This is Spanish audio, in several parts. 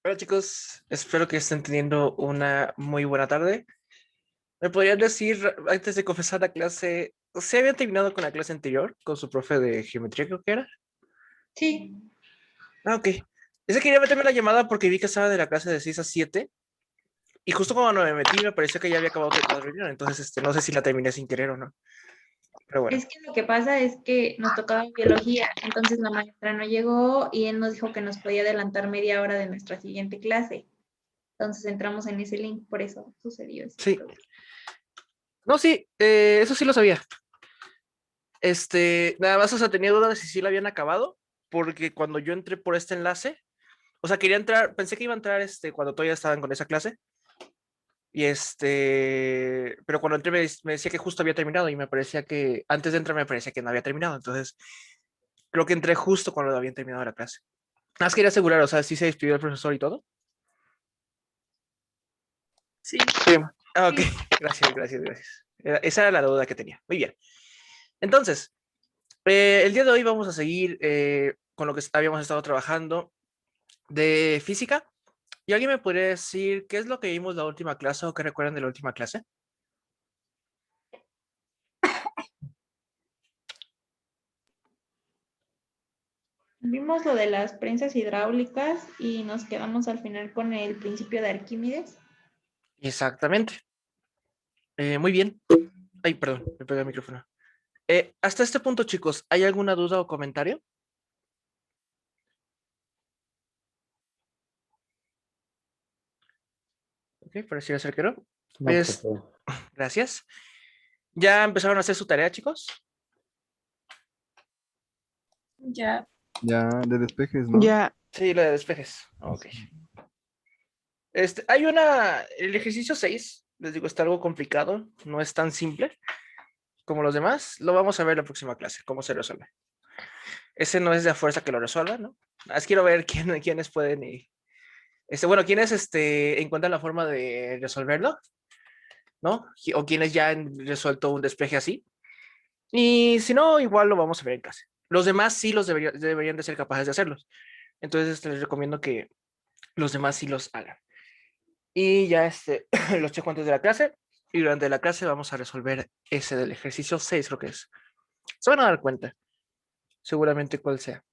Hola chicos, espero que estén teniendo una muy buena tarde. ¿Me podrían decir, antes de confesar la clase, si habían terminado con la clase anterior, con su profe de geometría, creo que era? Sí, Ah, ok. Es que quería meterme la llamada porque vi que estaba de la clase de 6 a 7 y justo cuando me metí me pareció que ya había acabado la reunión, entonces no sé si la terminé sin querer o no, pero bueno. es que lo que pasa es que nos tocaba biología, entonces la maestra no llegó y él nos dijo que nos podía adelantar media hora de nuestra siguiente clase. Entonces entramos en ese link, por eso sucedió ese Sí, problema. no, sí, eso sí lo sabía. Nada más, o sea, tenía dudas de si sí la habían acabado, porque cuando yo entré por este enlace, o sea, quería entrar, pensé que iba a entrar cuando todavía estaban con esa clase. Y pero cuando entré me decía que justo había terminado y me parecía que, antes de entrar me parecía que no había terminado. Entonces, creo que entré justo cuando habían terminado la clase. Nada más quería asegurar, o sea, sí se despidió el profesor y todo. Sí. Sí. Ah, ok, Sí. gracias, gracias, gracias. Esa era la duda que tenía. Muy bien. Entonces, el día de hoy vamos a seguir con lo que habíamos estado trabajando de física. ¿Y alguien me podría decir qué es lo que vimos la última clase o qué recuerdan de la última clase? Vimos lo de las prensas hidráulicas y nos quedamos al final con el principio de Arquímedes. Exactamente. Muy bien. Ay, perdón, me pegué el micrófono. Hasta este punto, chicos, ¿hay alguna duda o comentario? Ok, pareciera ser que no. No, Es, profe. gracias. ¿Ya empezaron a hacer su tarea, chicos? Ya. Ya de despejes, ¿no? Ya, Sí, la de despejes. Ok. Sí. El ejercicio 6, les digo, está algo complicado, no es tan simple como los demás. Lo vamos a ver en la próxima clase, cómo se resuelve. Ese no es de a fuerza que lo resuelva, ¿no? Quiero ver quiénes pueden y, bueno, quiénes encuentran la forma de resolverlo, ¿no? O quienes ya han resuelto un despeje así. Y si no, igual lo vamos a ver en clase. Los demás sí deberían de ser capaces de hacerlos. Entonces les recomiendo que los demás sí los hagan. Y ya los checo antes de la clase. Y durante la clase vamos a resolver ese del ejercicio 6, creo que es. Se van a dar cuenta, seguramente cuál sea.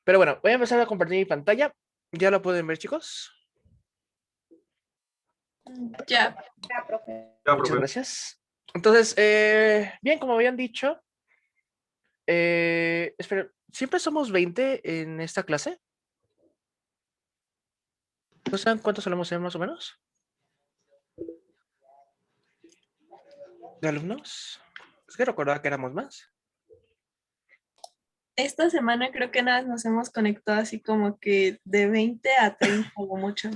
Pero bueno, voy a empezar a compartir mi pantalla. ¿Ya lo pueden ver, chicos? Ya. Ya, profe. Ya, Muchas profe. gracias. Entonces, bien, como habían dicho, espera, ¿siempre somos 20 en esta clase? ¿No saben cuántos solemos ser más o menos? ¿De alumnos? Es que recordaba que éramos más. esta semana creo que nada nos hemos conectado así como que de 20 a 30 o mucho.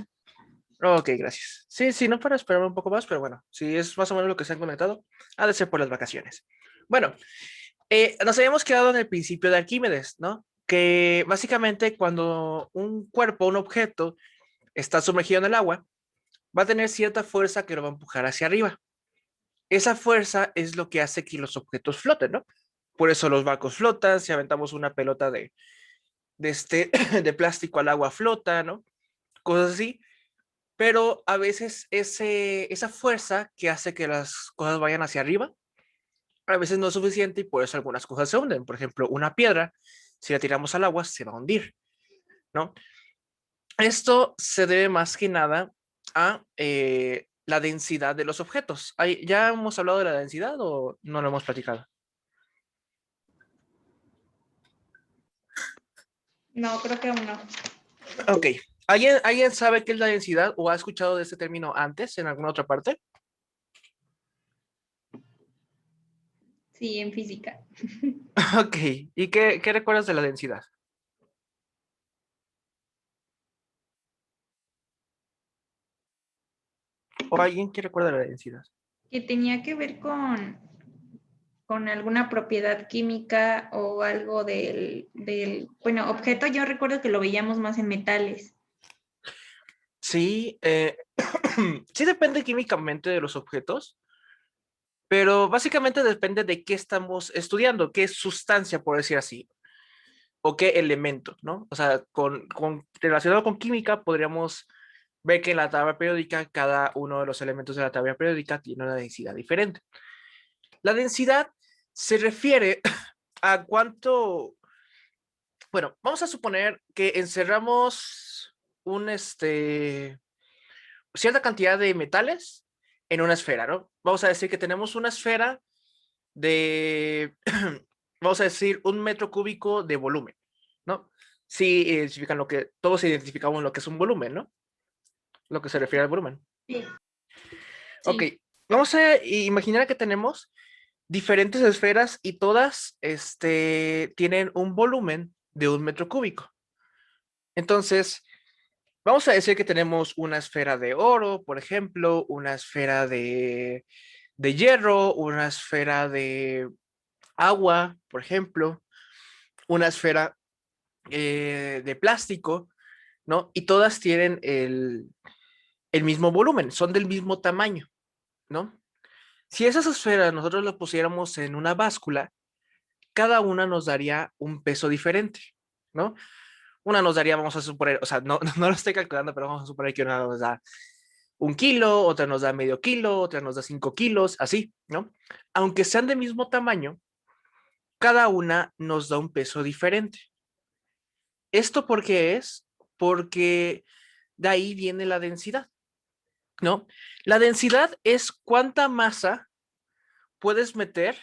Ok, gracias. Sí, sí, no para esperar un poco más, pero bueno, si es más o menos lo que se han conectado, ha de ser por las vacaciones. Bueno, nos habíamos quedado en el principio de Arquímedes, ¿no? Que básicamente cuando un cuerpo, un objeto, está sumergido en el agua, va a tener cierta fuerza que lo va a empujar hacia arriba. Esa fuerza es lo que hace que los objetos floten, ¿no? Por eso los barcos flotan, si aventamos una pelota de plástico al agua flota, ¿no? Cosas así. Pero a veces esa fuerza que hace que las cosas vayan hacia arriba, a veces no es suficiente y por eso algunas cosas se hunden. Por ejemplo, una piedra, si la tiramos al agua, se va a hundir, ¿no? Esto se debe más que nada a la densidad de los objetos. ¿Ya hemos hablado de la densidad o no lo hemos platicado? No, creo que aún no. Ok. ¿Alguien sabe qué es la densidad o ha escuchado de este término antes en alguna otra parte? Sí, en física. Ok. ¿Y qué recuerdas de la densidad? ¿O alguien que recuerda de la densidad? Que tenía que ver con alguna propiedad química o algo bueno, objeto, yo recuerdo que lo veíamos más en metales. Sí, sí depende químicamente de los objetos, pero básicamente depende de qué estamos estudiando, qué sustancia, por decir así, o qué elemento, ¿no? O sea, relacionado con química, podríamos ve que en la tabla periódica cada uno de los elementos de la tabla periódica tiene una densidad diferente. La densidad se refiere a cuánto, bueno, vamos a suponer que encerramos cierta cantidad de metales en una esfera, ¿no? Vamos a decir que tenemos una esfera de, vamos a decir, 1 metro cúbico de volumen, ¿no? Sí, identifican todos identificamos lo que es un volumen, ¿no? Lo que se refiere al volumen. Sí. Ok, vamos a imaginar que tenemos diferentes esferas y todas tienen un volumen de 1 metro cúbico. Entonces, vamos a decir que tenemos una esfera de oro, por ejemplo, una esfera de hierro, una esfera de agua, por ejemplo, una esfera de plástico, ¿no? Y todas tienen el mismo volumen, son del mismo tamaño, ¿no? Si esas esferas nosotros las pusiéramos en una báscula, cada una nos daría un peso diferente, ¿no? Una nos daría, vamos a suponer, o sea, no, no lo estoy calculando, pero vamos a suponer que una nos da 1 kilo, otra nos da medio kilo, otra nos da 5 kilos, así, ¿no? Aunque sean del mismo tamaño, cada una nos da un peso diferente. ¿Esto por qué es? Porque de ahí viene la densidad, ¿no? La densidad es cuánta masa puedes meter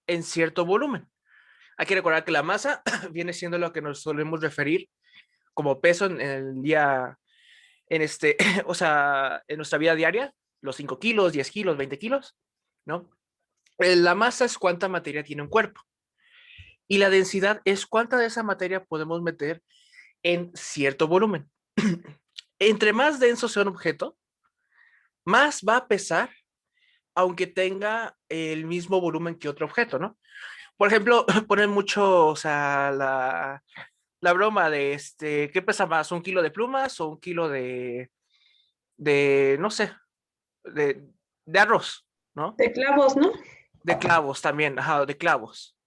en cierto volumen. Hay que recordar que la masa viene siendo lo que nos solemos referir como peso en el día, o sea, en nuestra vida diaria, los 5 kilos, 10 kilos, 20 kilos, ¿no? La masa es cuánta materia tiene un cuerpo. Y la densidad es cuánta de esa materia podemos meter en cierto volumen. Entre más denso sea un objeto, más va a pesar, aunque tenga el mismo volumen que otro objeto, ¿no? Por ejemplo, ponen mucho, o sea, la broma de ¿qué pesa más? ¿1 kilo de plumas o 1 kilo no sé, de, de arroz, ¿no? De clavos, ¿no? De clavos también, ajá, de clavos.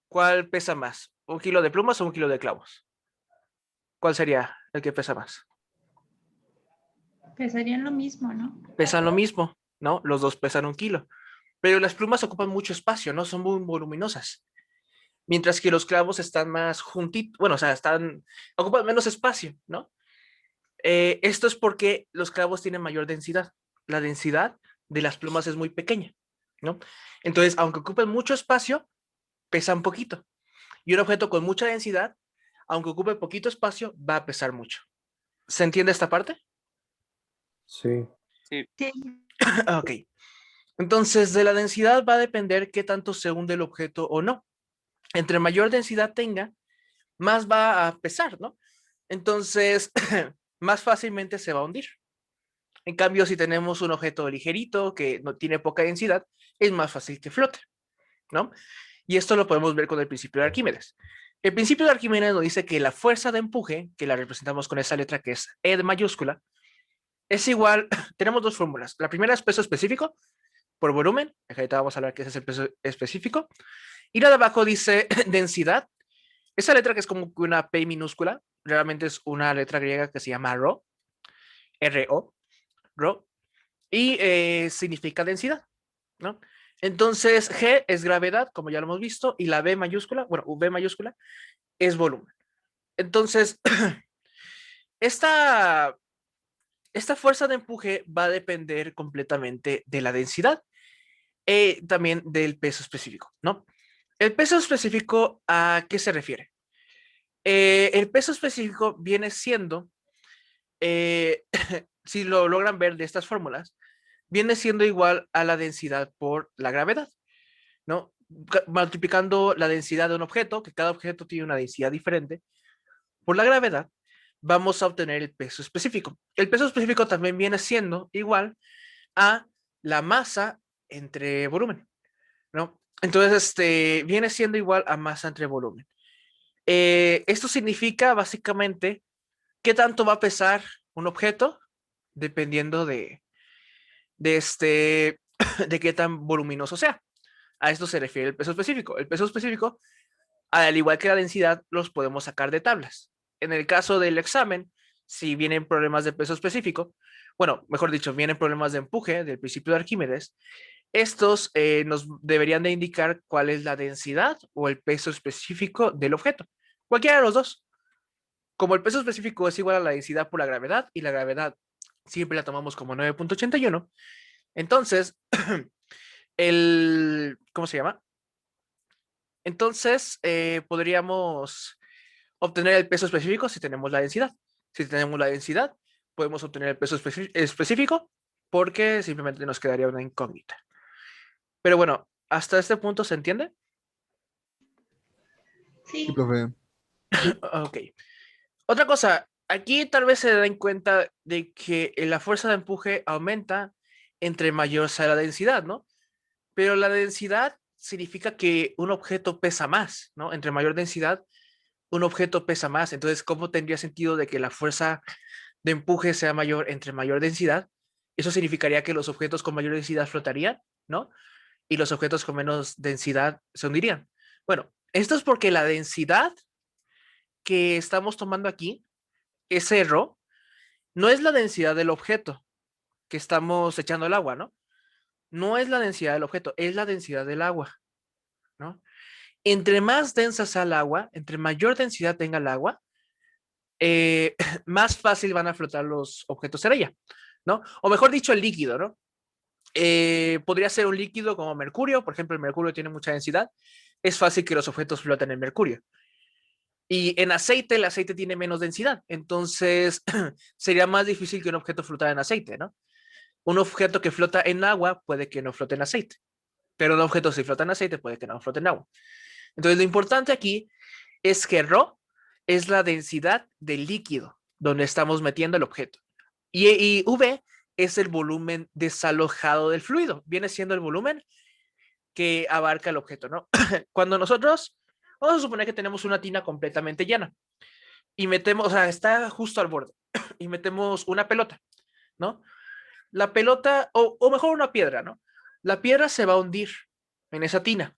¿Cuál pesa más? ¿1 kilo de plumas o 1 kilo de clavos? ¿Cuál sería el que pesa más? Pesarían lo mismo, ¿no? Pesan lo mismo, ¿no? Los dos pesan 1 kilo. Pero las plumas ocupan mucho espacio, ¿no? Son muy voluminosas. Mientras que los clavos están más juntitos, bueno, o sea, ocupan menos espacio, ¿no? Esto es porque los clavos tienen mayor densidad. La densidad de las plumas es muy pequeña, ¿no? Entonces, aunque ocupen mucho espacio, pesan poquito. Y un objeto con mucha densidad, aunque ocupe poquito espacio, va a pesar mucho. ¿Se entiende esta parte? Sí. Sí. Ok. Entonces, de la densidad va a depender qué tanto se hunde el objeto o no. Entre mayor densidad tenga, más va a pesar, ¿no? Entonces, más fácilmente se va a hundir. En cambio, si tenemos un objeto ligerito que no tiene poca densidad, es más fácil que flote, ¿no? Y esto lo podemos ver con el principio de Arquímedes. El principio de Arquímedes nos dice que la fuerza de empuje, que la representamos con esa letra que es E de mayúscula, es igual, tenemos dos fórmulas. La primera es peso específico por volumen, ahorita vamos a hablar que ese es el peso específico, y la de abajo dice densidad. Esa letra que es como una P minúscula, realmente es una letra griega que se llama Rho, R-O, Rho, y significa densidad, ¿no? Entonces, G es gravedad, como ya lo hemos visto, y la B mayúscula, bueno, V mayúscula, es volumen. Entonces, esta fuerza de empuje va a depender completamente de la densidad, también del peso específico, ¿no? El peso específico, ¿a qué se refiere? El peso específico viene siendo, si lo logran ver de estas fórmulas, viene siendo igual a la densidad por la gravedad, ¿no? Multiplicando la densidad de un objeto, que cada objeto tiene una densidad diferente, por la gravedad, vamos a obtener el peso específico. El peso específico también viene siendo igual a la masa entre volumen, ¿no? Entonces, viene siendo igual a masa entre volumen. Esto significa básicamente qué tanto va a pesar un objeto dependiendo de de qué tan voluminoso sea. A esto se refiere el peso específico. El peso específico, al igual que la densidad, los podemos sacar de tablas. En el caso del examen, si vienen problemas de peso específico, bueno, mejor dicho, vienen problemas de empuje del principio de Arquímedes, estos nos deberían de indicar cuál es la densidad o el peso específico del objeto. Cualquiera de los dos. Como el peso específico es igual a la densidad por la gravedad y la gravedad siempre la tomamos como 9.81, entonces ¿cómo se llama? Entonces podríamos obtener el peso específico si tenemos la densidad. Si tenemos la densidad, podemos obtener el peso específico porque simplemente nos quedaría una incógnita. Pero bueno, ¿hasta este punto se entiende? Sí, Sí, profe. Ok. Otra cosa, aquí tal vez se den cuenta de que la fuerza de empuje aumenta entre mayor sea la densidad, ¿no? Pero la densidad significa que un objeto pesa más, ¿no? Entre mayor densidad, un objeto pesa más. Entonces, ¿cómo tendría sentido de que la fuerza de empuje sea mayor entre mayor densidad? Eso significaría que los objetos con mayor densidad flotarían, ¿no? Y los objetos con menos densidad se hundirían. Bueno, esto es porque la densidad que estamos tomando aquí, ese rho, no es la densidad del objeto que estamos echando el agua, ¿no? No es la densidad del objeto, es la densidad del agua, ¿no? Entre más densa sea el agua, entre mayor densidad tenga el agua, más fácil van a flotar los objetos en ella, ¿no? O mejor dicho, el líquido, ¿no? Podría ser un líquido como mercurio, por ejemplo, el mercurio tiene mucha densidad, es fácil que los objetos floten en mercurio. Y en aceite, el aceite tiene menos densidad, entonces sería más difícil que un objeto flotara en aceite, ¿no? Un objeto que flota en agua puede que no flote en aceite, pero un objeto si flota en aceite puede que no flote en agua. Entonces lo importante aquí es que ρ es la densidad del líquido donde estamos metiendo el objeto. Y V es el volumen desalojado del fluido. Viene siendo el volumen que abarca el objeto, ¿no? Cuando nosotros, vamos a suponer que tenemos una tina completamente llena y metemos, o sea, está justo al borde y metemos una pelota, ¿no? La pelota, o mejor una piedra, ¿no? La piedra se va a hundir en esa tina.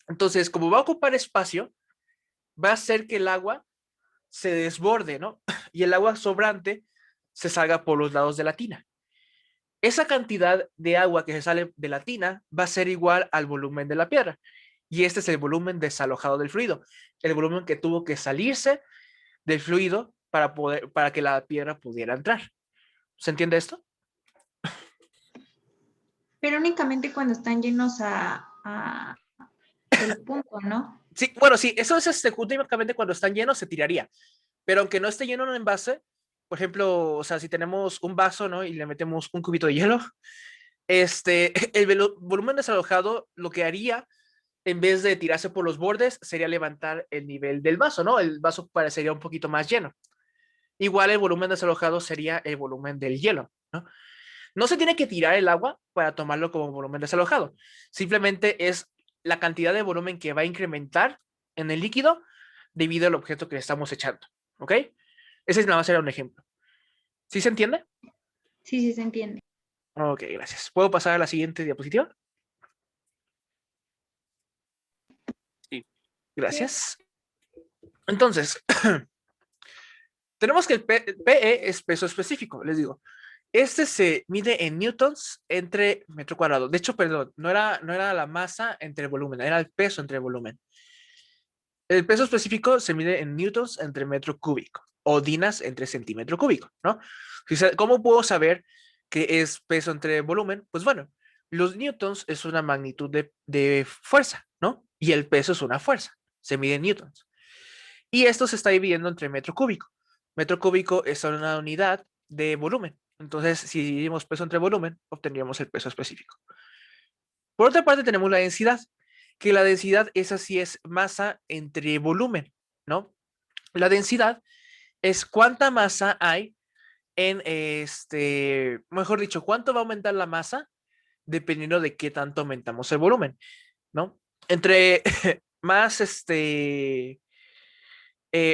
Entonces, como va a ocupar espacio, va a hacer que el agua se desborde, ¿no? Y el agua sobrante se salga por los lados de la tina. Esa cantidad de agua que se sale de la tina va a ser igual al volumen de la piedra. Y este es el volumen desalojado del fluido, el volumen que tuvo que salirse del fluido para que la piedra pudiera entrar. ¿Se entiende esto? pero únicamente cuando están llenos a el punto, ¿no? Sí, bueno, sí, eso es únicamente cuando están llenos se tiraría, pero aunque no esté lleno en un envase, por ejemplo, o sea, si tenemos un vaso, ¿no? Y le metemos un cubito de hielo, el volumen desalojado lo que haría, en vez de tirarse por los bordes, sería levantar el nivel del vaso, ¿no? El vaso parecería un poquito más lleno. Igual el volumen desalojado sería el volumen del hielo, ¿no? No se tiene que tirar el agua para tomarlo como volumen desalojado. Simplemente es la cantidad de volumen que va a incrementar en el líquido debido al objeto que le estamos echando. ¿Ok? Ese nada más era un ejemplo. ¿Sí se entiende? Sí, sí se entiende. Ok, gracias. ¿Puedo pasar a la siguiente diapositiva? Sí. Sí. Gracias. Entonces, tenemos que el PE es peso específico, les digo. Este se mide en newtons entre metro cuadrado. De hecho, perdón, no era la masa entre el volumen, era el peso entre el volumen. El peso específico se mide en newtons entre metro cúbico o dinas entre centímetro cúbico, ¿no? ¿Cómo puedo saber qué es peso entre volumen? Pues bueno, los newtons es una magnitud de fuerza, ¿no? Y el peso es una fuerza, se mide en newtons. Y esto se está dividiendo entre metro cúbico. Metro cúbico es una unidad de volumen. Entonces, si dividimos peso entre volumen, obtendríamos el peso específico. Por otra parte, tenemos la densidad, que la densidad esa sí es masa entre volumen, ¿no? La densidad es cuánta masa hay en mejor dicho, cuánto va a aumentar la masa dependiendo de qué tanto aumentamos el volumen, ¿no? Entre más,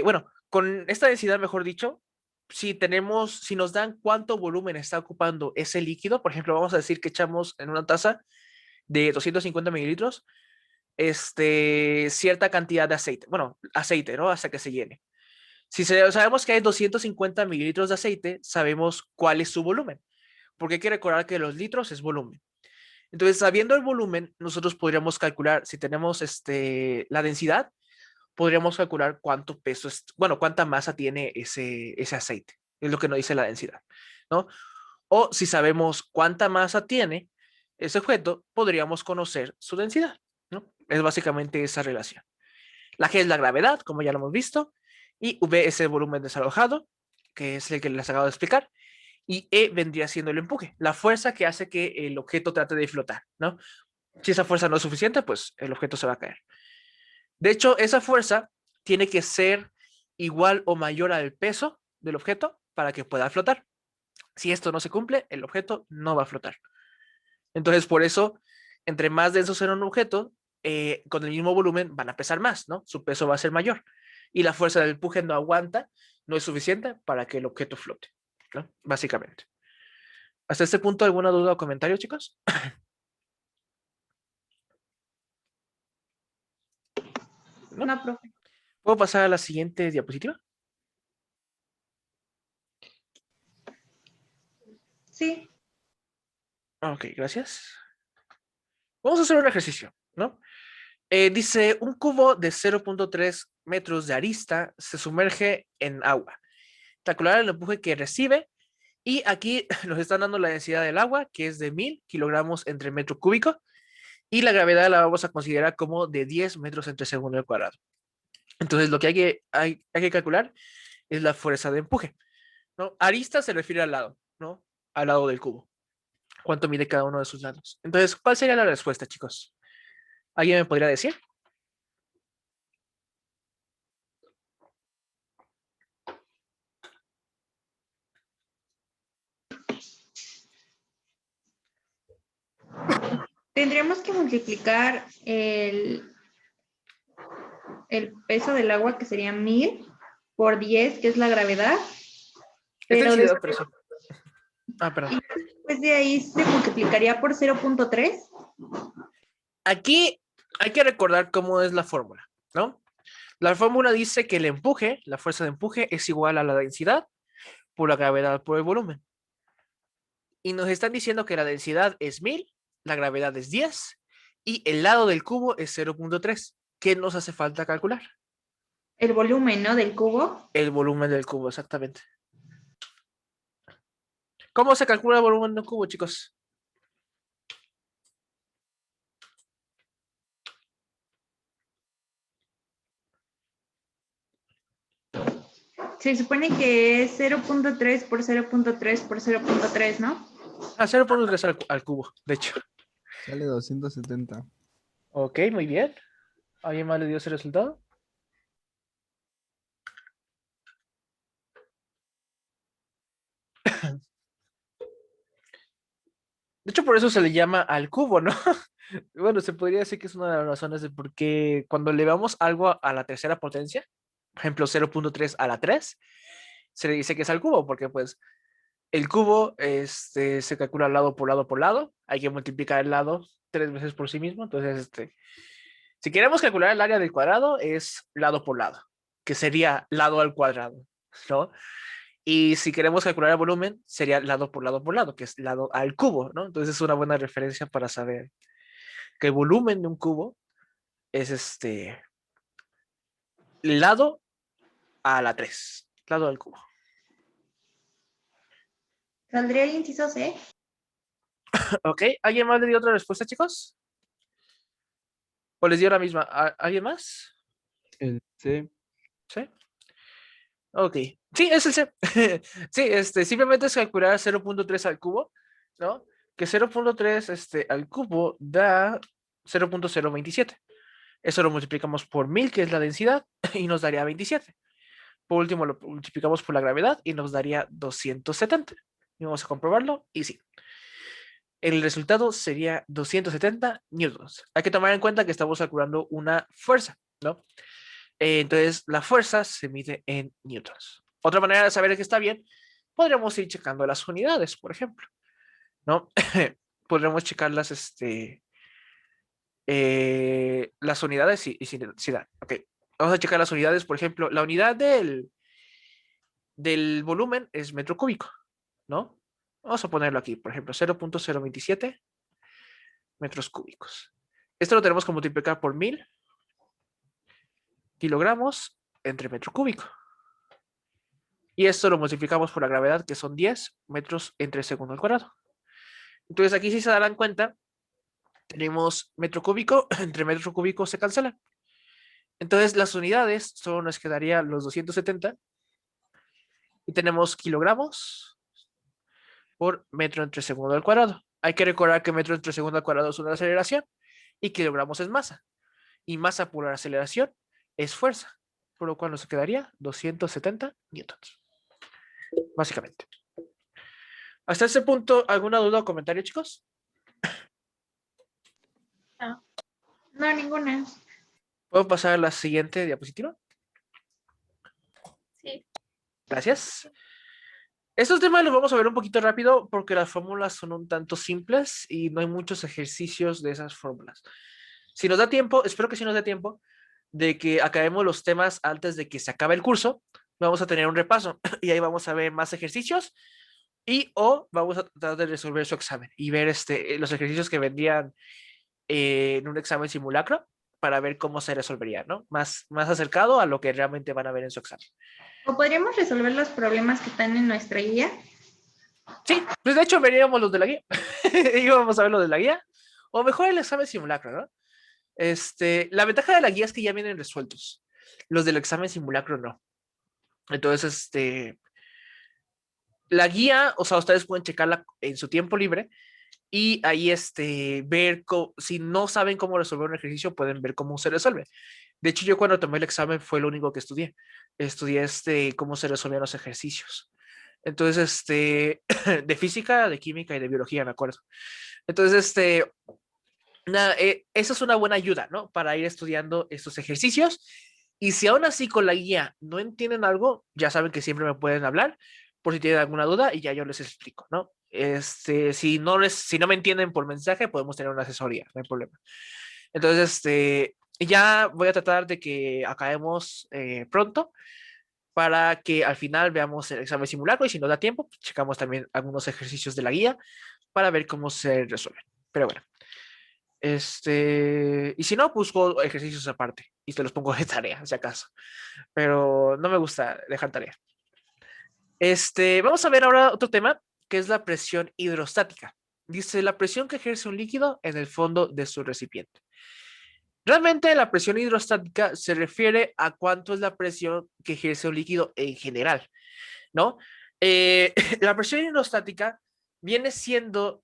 bueno, con esta densidad, mejor dicho, si nos dan cuánto volumen está ocupando ese líquido, por ejemplo, vamos a decir que echamos en una taza de 250 mililitros, cierta cantidad de aceite, bueno, aceite, ¿no? Hasta que se llene. Si sabemos que hay 250 mililitros de aceite, sabemos cuál es su volumen, porque hay que recordar que los litros es volumen. Entonces, sabiendo el volumen, nosotros podríamos calcular, si tenemos la densidad, podríamos calcular cuánto peso es, bueno, cuánta masa tiene ese aceite. Es lo que nos dice la densidad, ¿no? O si sabemos cuánta masa tiene ese objeto, podríamos conocer su densidad, ¿no? Es básicamente esa relación. La G es la gravedad, como ya lo hemos visto, y V es el volumen desalojado, que es el que les acabo de explicar, y E vendría siendo el empuje, la fuerza que hace que el objeto trate de flotar, ¿no? Si esa fuerza no es suficiente, pues el objeto se va a caer. De hecho, esa fuerza tiene que ser igual o mayor al peso del objeto para que pueda flotar. Si esto no se cumple, el objeto no va a flotar. Entonces, por eso, entre más denso sea un objeto, con el mismo volumen van a pesar más, ¿no? Su peso va a ser mayor. Y la fuerza del empuje no aguanta, no es suficiente para que el objeto flote, ¿no? Básicamente. ¿Hasta este punto alguna duda o comentario, chicos? ¿No? No, profe. ¿Puedo pasar a la siguiente diapositiva? Sí. Ok, gracias. Vamos a hacer un ejercicio, ¿no? Dice, un cubo de 0.3 metros de arista se sumerge en agua. Calcular el empuje que recibe. Y aquí nos están dando la densidad del agua, que es de 1000 kilogramos entre metro cúbico. Y la gravedad la vamos a considerar como de 10 metros entre segundo al cuadrado. Entonces, lo que hay que calcular es la fuerza de empuje, ¿no? Arista se refiere al lado, ¿no? Al lado del cubo. ¿Cuánto mide cada uno de sus lados? Entonces, ¿cuál sería la respuesta, chicos? ¿Alguien me podría decir? Tendríamos que multiplicar el peso del agua, que sería 1000, por 10, que es la gravedad. Es Pero densidad, después, pero sí. Ah, perdón. después de ahí se multiplicaría por 0.3. Aquí hay que recordar cómo es la fórmula, ¿no? La fórmula dice que el empuje, la fuerza de empuje, es igual a la densidad por la gravedad por el volumen. Y nos están diciendo que la densidad es 1000, la gravedad es 10 y el lado del cubo es 0.3. ¿Qué nos hace falta calcular? El volumen, ¿no? Del cubo. El volumen del cubo, exactamente. ¿Cómo se calcula el volumen de un cubo, chicos? Se supone que es 0.3 por 0.3 por 0.3, ¿no? 0.3 al cubo, de hecho. Sale 270. Ok, muy bien. ¿Alguien más le dio ese resultado? De hecho, por eso se le llama al cubo, ¿no? Bueno, se podría decir que es una de las razones de por qué cuando le damos algo a la tercera potencia, por ejemplo 0.3 a la 3, se le dice que es al cubo, porque pues el cubo se calcula lado por lado por lado, hay que multiplicar el lado 3 veces por sí mismo, entonces si queremos calcular el área del cuadrado es lado por lado, que sería lado al cuadrado, ¿no? Y si queremos calcular el volumen, sería lado por lado, que es lado al cubo, ¿no? Entonces es una buena referencia para saber que el volumen de un cubo es lado a la 3, lado al cubo. Saldría el inciso C. Ok, ¿alguien más le dio otra respuesta, chicos? ¿O les dio la misma? ¿Alguien más? El C. ¿Sí? Ok. Sí, es el C. Sí, simplemente es calcular 0.3 al cubo, ¿no? Que 0.3 al cubo da 0.027. Eso lo multiplicamos por 1000, que es la densidad, y nos daría 27. Por último, lo multiplicamos por la gravedad y nos daría 270. Y vamos a comprobarlo, y sí. El resultado sería 270 newtons. Hay que tomar en cuenta que estamos calculando una fuerza, ¿no? Entonces, la fuerza se mide en newtons. Otra manera de saber que está bien, podríamos ir checando las unidades, por ejemplo, ¿no? Podríamos checar las unidades y si dan. Ok, vamos a checar las unidades, por ejemplo, la unidad del volumen es metro cúbico, ¿no? Vamos a ponerlo aquí, por ejemplo, 0.027 metros cúbicos. Esto lo tenemos que multiplicar por 1000 kilogramos entre metro cúbico. Y esto lo multiplicamos por la gravedad, que son 10 metros entre segundo al cuadrado. Entonces aquí, si se darán cuenta, tenemos metro cúbico, entre metro cúbico se cancelan. Entonces las unidades solo nos quedaría los 270 y tenemos kilogramos por metro entre segundo al cuadrado. Hay que recordar que metro entre segundo al cuadrado es una aceleración y kilogramos es masa. Y masa por aceleración es fuerza, por lo cual nos quedaría 270 newtons. Básicamente. Hasta ese punto, ¿alguna duda o comentario, chicos? No, ninguna. ¿Puedo pasar a la siguiente diapositiva? Sí. Gracias. Estos temas los vamos a ver un poquito rápido porque las fórmulas son un tanto simples y no hay muchos ejercicios de esas fórmulas. Si nos da tiempo, espero que sí nos dé tiempo, de que acabemos los temas antes de que se acabe el curso, vamos a tener un repaso y ahí vamos a ver más ejercicios y o vamos a tratar de resolver su examen y ver los ejercicios que vendrían en un examen simulacro para ver cómo se resolvería, ¿no? Más acercado a lo que realmente van a ver en su examen. ¿O podríamos resolver los problemas que están en nuestra guía? Sí, pues de hecho veríamos los de la guía. Íbamos a ver los de la guía. O mejor el examen simulacro, ¿no? La ventaja de la guía es que ya vienen resueltos. Los del examen simulacro no. Entonces, la guía, o sea, ustedes pueden checarla en su tiempo libre y ahí ver si no saben cómo resolver un ejercicio, pueden ver cómo se resuelve. De hecho, yo cuando tomé el examen fue lo único que estudié. Estudié cómo se resolvían los ejercicios. Entonces, de física, de química y de biología, me acuerdo. Entonces, esa es una buena ayuda, ¿no? Para ir estudiando estos ejercicios. Y si aún así con la guía no entienden algo, ya saben que siempre me pueden hablar por si tienen alguna duda y ya yo les explico, ¿no? Si no me entienden por mensaje, podemos tener una asesoría, no hay problema. Entonces, ya voy a tratar de que acabemos pronto para que al final veamos el examen simulacro y si nos da tiempo, pues, checamos también algunos ejercicios de la guía para ver cómo se resuelven. Pero bueno. Y si no, busco ejercicios aparte y te los pongo de tarea, si acaso. Pero no me gusta dejar tarea. Vamos a ver ahora otro tema, que es la presión hidrostática. Dice, la presión que ejerce un líquido en el fondo de su recipiente. Realmente la presión hidrostática se refiere a cuánto es la presión que ejerce un líquido en general, ¿no? La presión hidrostática viene siendo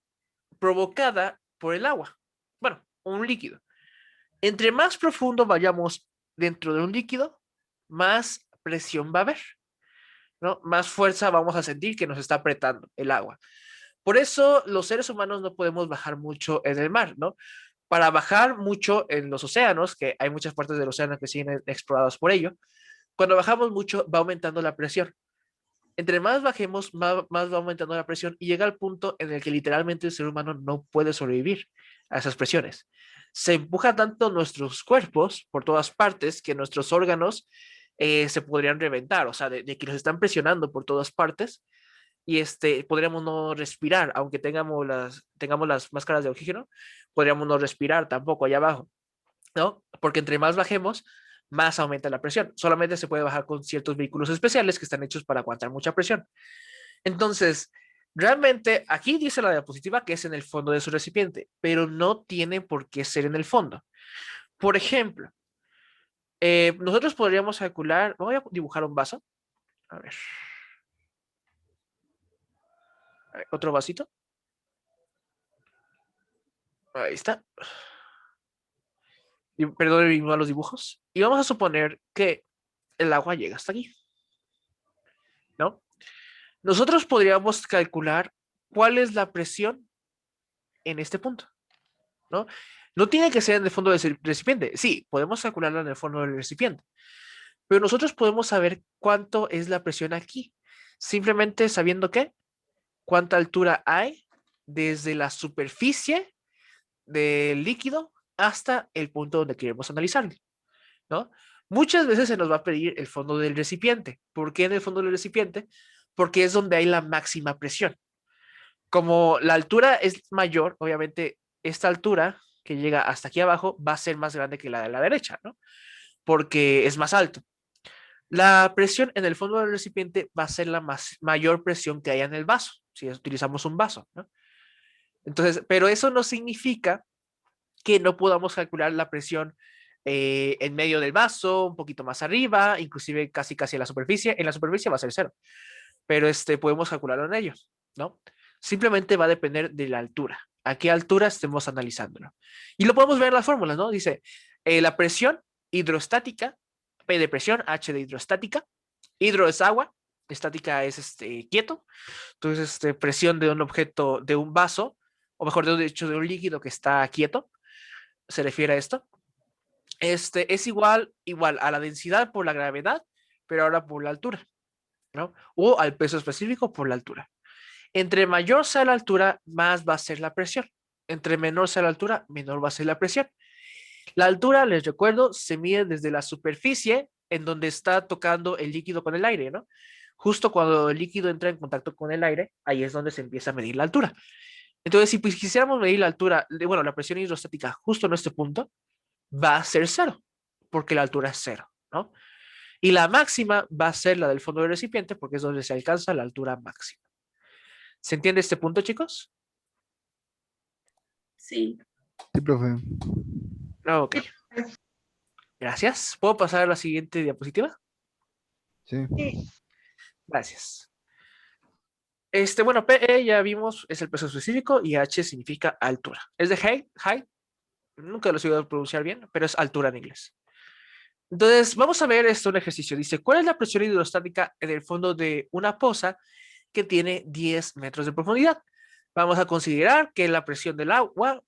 provocada por el agua. Bueno, un líquido. Entre más profundo vayamos dentro de un líquido, más presión va a haber, ¿no? Más fuerza vamos a sentir que nos está apretando el agua. Por eso los seres humanos no podemos bajar mucho en el mar, ¿no? Para bajar mucho en los océanos, que hay muchas partes del océano que siguen exploradas por ello, cuando bajamos mucho va aumentando la presión. Entre más bajemos, más va aumentando la presión y llega al punto en el que literalmente el ser humano no puede sobrevivir a esas presiones. Se empuja tanto nuestros cuerpos por todas partes que nuestros órganos se podrían reventar, o sea, de que nos están presionando por todas partes y podríamos no respirar, aunque tengamos las máscaras de oxígeno, podríamos no respirar tampoco allá abajo, ¿no? Porque entre más bajemos, más aumenta la presión. Solamente se puede bajar con ciertos vehículos especiales que están hechos para aguantar mucha presión. Entonces, realmente aquí dice la diapositiva que es en el fondo de su recipiente, pero no tiene por qué ser en el fondo. Por ejemplo, nosotros podríamos calcular, voy a dibujar un vaso. A ver. Otro vasito. Ahí está. Perdón mis malos dibujos. Y vamos a suponer que el agua llega hasta aquí, ¿no? Nosotros podríamos calcular cuál es la presión en este punto, ¿no? No tiene que ser en el fondo del recipiente. Sí, podemos calcularla en el fondo del recipiente. Pero nosotros podemos saber cuánto es la presión aquí. Simplemente sabiendo qué, cuánta altura hay desde la superficie del líquido hasta el punto donde queremos analizarlo, ¿no? Muchas veces se nos va a pedir el fondo del recipiente. ¿Por qué en el fondo del recipiente? Porque es donde hay la máxima presión. Como la altura es mayor, obviamente esta altura que llega hasta aquí abajo va a ser más grande que la de la derecha, ¿no? Porque es más alto. La presión en el fondo del recipiente va a ser la mayor presión que haya en el vaso, si utilizamos un vaso, ¿no? Entonces, pero eso no significa que no podamos calcular la presión en medio del vaso, un poquito más arriba, inclusive casi en la superficie. En la superficie va a ser cero, pero podemos calcularlo en ellos, ¿no? Simplemente va a depender de la altura, a qué altura estemos analizándolo. Y lo podemos ver en las fórmulas, ¿no? Dice, la presión hidrostática, P de presión, H de hidrostática, hidro es agua, estática es quieto, entonces presión de un objeto, de un vaso, o mejor dicho, de un líquido que está quieto, se refiere a esto. Es igual a la densidad por la gravedad, pero ahora por la altura, ¿no? O al peso específico por la altura. Entre mayor sea la altura, más va a ser la presión. Entre menor sea la altura, menor va a ser la presión. La altura, les recuerdo, se mide desde la superficie en donde está tocando el líquido con el aire, ¿no? Justo cuando el líquido entra en contacto con el aire, ahí es donde se empieza a medir la altura. Entonces, si pues, quisiéramos medir la altura, bueno, la presión hidrostática justo en este punto, va a ser cero, porque la altura es cero, ¿no? Y la máxima va a ser la del fondo del recipiente, porque es donde se alcanza la altura máxima. ¿Se entiende este punto, chicos? Sí. Sí, profe. Ok. Gracias. ¿Puedo pasar a la siguiente diapositiva? Sí. Gracias. Bueno, PE ya vimos, es el peso específico y H significa altura. Es de height, nunca lo he sabido pronunciar bien, pero es altura en inglés. Entonces, vamos a ver un ejercicio. Dice, ¿cuál es la presión hidrostática en el fondo de una poza que tiene 10 metros de profundidad? Vamos a considerar que la presión del agua,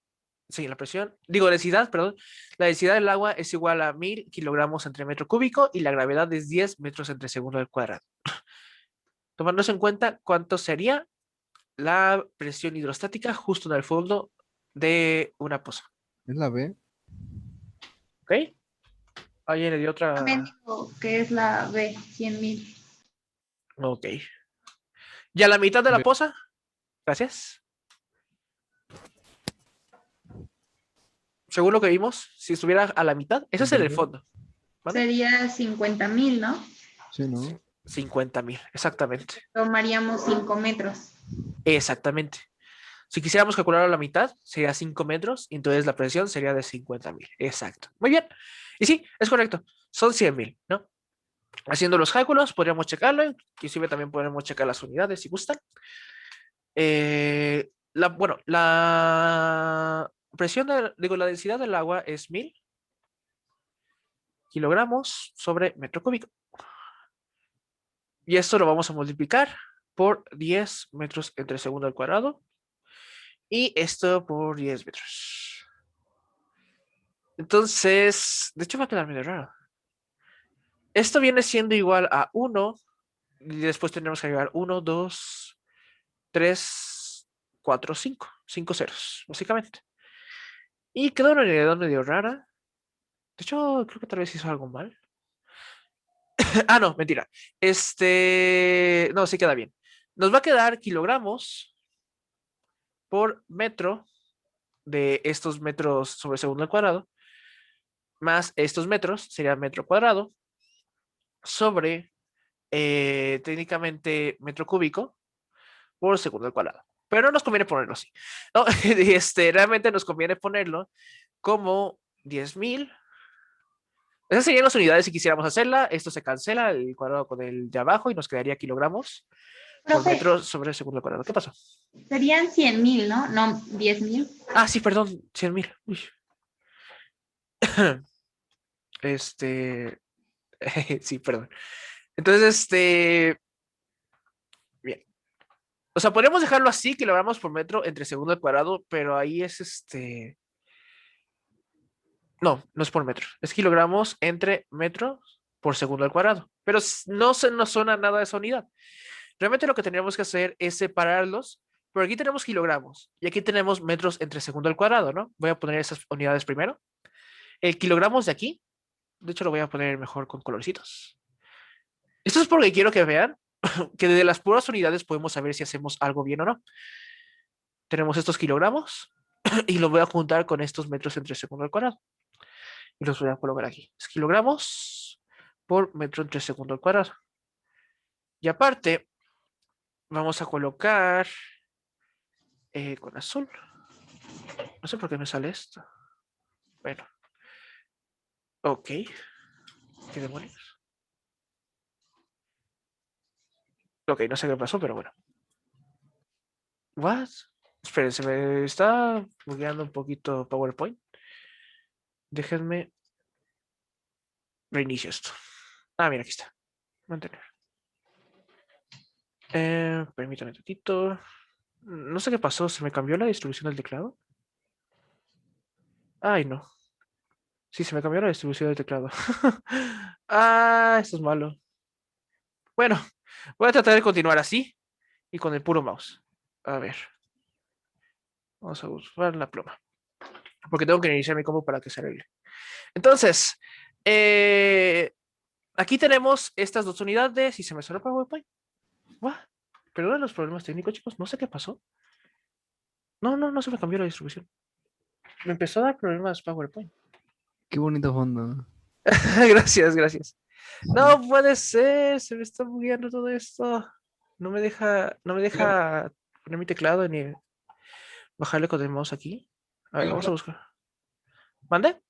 densidad, perdón, la densidad del agua es igual a 1000 kilogramos entre metro cúbico y la gravedad es 10 metros entre segundo al cuadrado. Tomándose en cuenta cuánto sería la presión hidrostática justo en el fondo de una poza. ¿Es la B? ¿Ok? ¿Alguien le dio otra? También digo que es la B, 100,000. Ok. ¿Ya la mitad de la B. poza? Gracias. Según lo que vimos, si estuviera a la mitad, eso es en el fondo. ¿Vale? Sería 50,000, ¿no? Sí, ¿no? 50,000, exactamente. Tomaríamos 5 metros. Exactamente. Si quisiéramos calcular a la mitad, sería 5 metros, y entonces la presión sería de 50,000. Exacto. Muy bien. Y sí, es correcto. Son 100,000, ¿no? Haciendo los cálculos, podríamos checarlo. Inclusive también podemos checar las unidades si gustan. La presión, la densidad del agua es 1000 kilogramos sobre metro cúbico. Y esto lo vamos a multiplicar por 10 metros entre segundo al cuadrado. Y esto por 10 metros. Entonces, de hecho va a quedar medio raro. Esto viene siendo igual a 1. Y después tendremos que agregar 1, 2, 3, 4, 5. 5 ceros, básicamente. Y quedó una unidad medio rara. De hecho, creo que tal vez hizo algo mal. Ah, no, mentira. No, sí queda bien. Nos va a quedar kilogramos por metro de estos metros sobre segundo al cuadrado, más estos metros, sería metro cuadrado, sobre técnicamente metro cúbico por segundo al cuadrado. Pero no nos conviene ponerlo así. No, realmente nos conviene ponerlo como 10,000. Esas serían las unidades si quisiéramos hacerla. Esto se cancela el cuadrado con el de abajo y nos quedaría kilogramos por Profe, metro sobre segundo al cuadrado. ¿Qué pasó? serían 100,000, ¿no? No, 10,000. Ah, sí, perdón, 100,000. Uy. Sí, perdón. Entonces, bien. O sea, podríamos dejarlo así, kilogramos por metro entre segundo al cuadrado, pero ahí es No, no es por metro. Es kilogramos entre metro por segundo al cuadrado. Pero no se nos suena nada esa unidad. Realmente lo que tendríamos que hacer es separarlos. Pero aquí tenemos kilogramos y aquí tenemos metros entre segundo al cuadrado, ¿no? Voy a poner esas unidades primero. El kilogramos de aquí De hecho, lo voy a poner mejor con colorcitos. Esto es porque quiero que vean que desde las puras unidades podemos saber si hacemos algo bien o no. Tenemos estos kilogramos y los voy a juntar con estos metros entre segundo al cuadrado. Y los voy a colocar aquí. Es kilogramos por metro entre segundo al cuadrado. Y aparte, vamos a colocar con azul. No sé por qué me sale esto. Bueno. Ok. ¿Qué demonios? Ok, no sé qué pasó, pero bueno. What? Esperen, se me está bugueando un poquito PowerPoint. Déjenme reinicio esto. Ah, mira, aquí está. Mantener. Permítame un poquito. No sé qué pasó. ¿Se me cambió la distribución del teclado? Ay, no. Sí, se me cambió la distribución del teclado. Ah, esto es malo. Bueno, voy a tratar de continuar así y con el puro mouse. A ver. Vamos a usar la pluma. Porque tengo que iniciar mi combo para que se arregle. Entonces, aquí tenemos estas dos unidades y se me cerró PowerPoint. ¿What? Perdón los problemas técnicos, chicos. No sé qué pasó. No se me cambió la distribución. Me empezó a dar problemas PowerPoint. Qué bonito fondo. Gracias. No puede ser. Se me está bugueando todo esto. No me deja poner mi teclado ni bajarle con el mouse aquí. A ver, vamos a buscar. ¿Mande?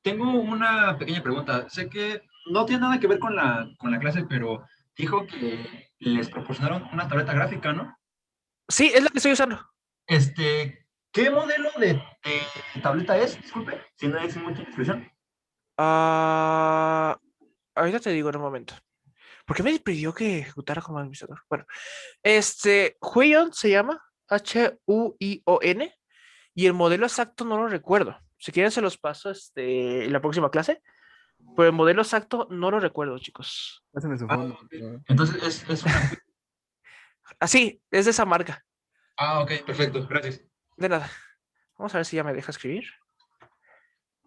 Tengo una pequeña pregunta. Sé que no tiene nada que ver con la clase, pero dijo que les proporcionaron una tableta gráfica, ¿no? Sí, es la que estoy usando. ¿Qué modelo de tableta es? Disculpe, si no es mucha inscripción. Ah, ahorita te digo en un momento. ¿Por qué me pidió que ejecutara como administrador? Bueno, Huion se llama Huion y el modelo exacto no lo recuerdo. Si quieren se los paso en la próxima clase, pero el modelo exacto no lo recuerdo, chicos. Pásame su fondo. Ok. Entonces es una... Así, es de esa marca. Ok, perfecto, gracias. De nada. Vamos a ver si ya me deja escribir.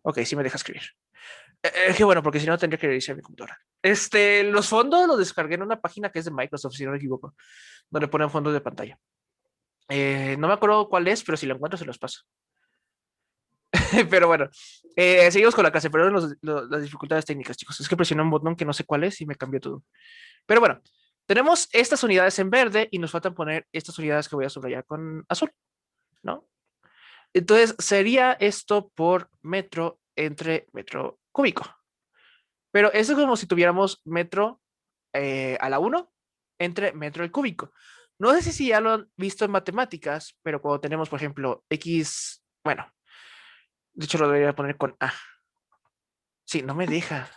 Ok, sí me deja escribir. Qué bueno, porque si no tendría que reiniciar mi computadora. Los fondos los descargué en una página que es de Microsoft, si no me equivoco, donde ponen fondos de pantalla. No me acuerdo cuál es, pero si lo encuentro se los paso. Pero bueno, seguimos con la clase. Perdón las dificultades técnicas, chicos. Es que presioné un botón que no sé cuál es y me cambió todo. Pero bueno, tenemos estas unidades en verde y nos faltan poner estas unidades que voy a subrayar con azul, ¿no? Entonces sería esto por metro entre metro cúbico. Pero eso es como si tuviéramos metro a la 1 entre metro al cúbico. No sé si ya lo han visto en matemáticas, pero cuando tenemos, por ejemplo, x, bueno, de hecho lo debería poner con A. Sí, no me deja.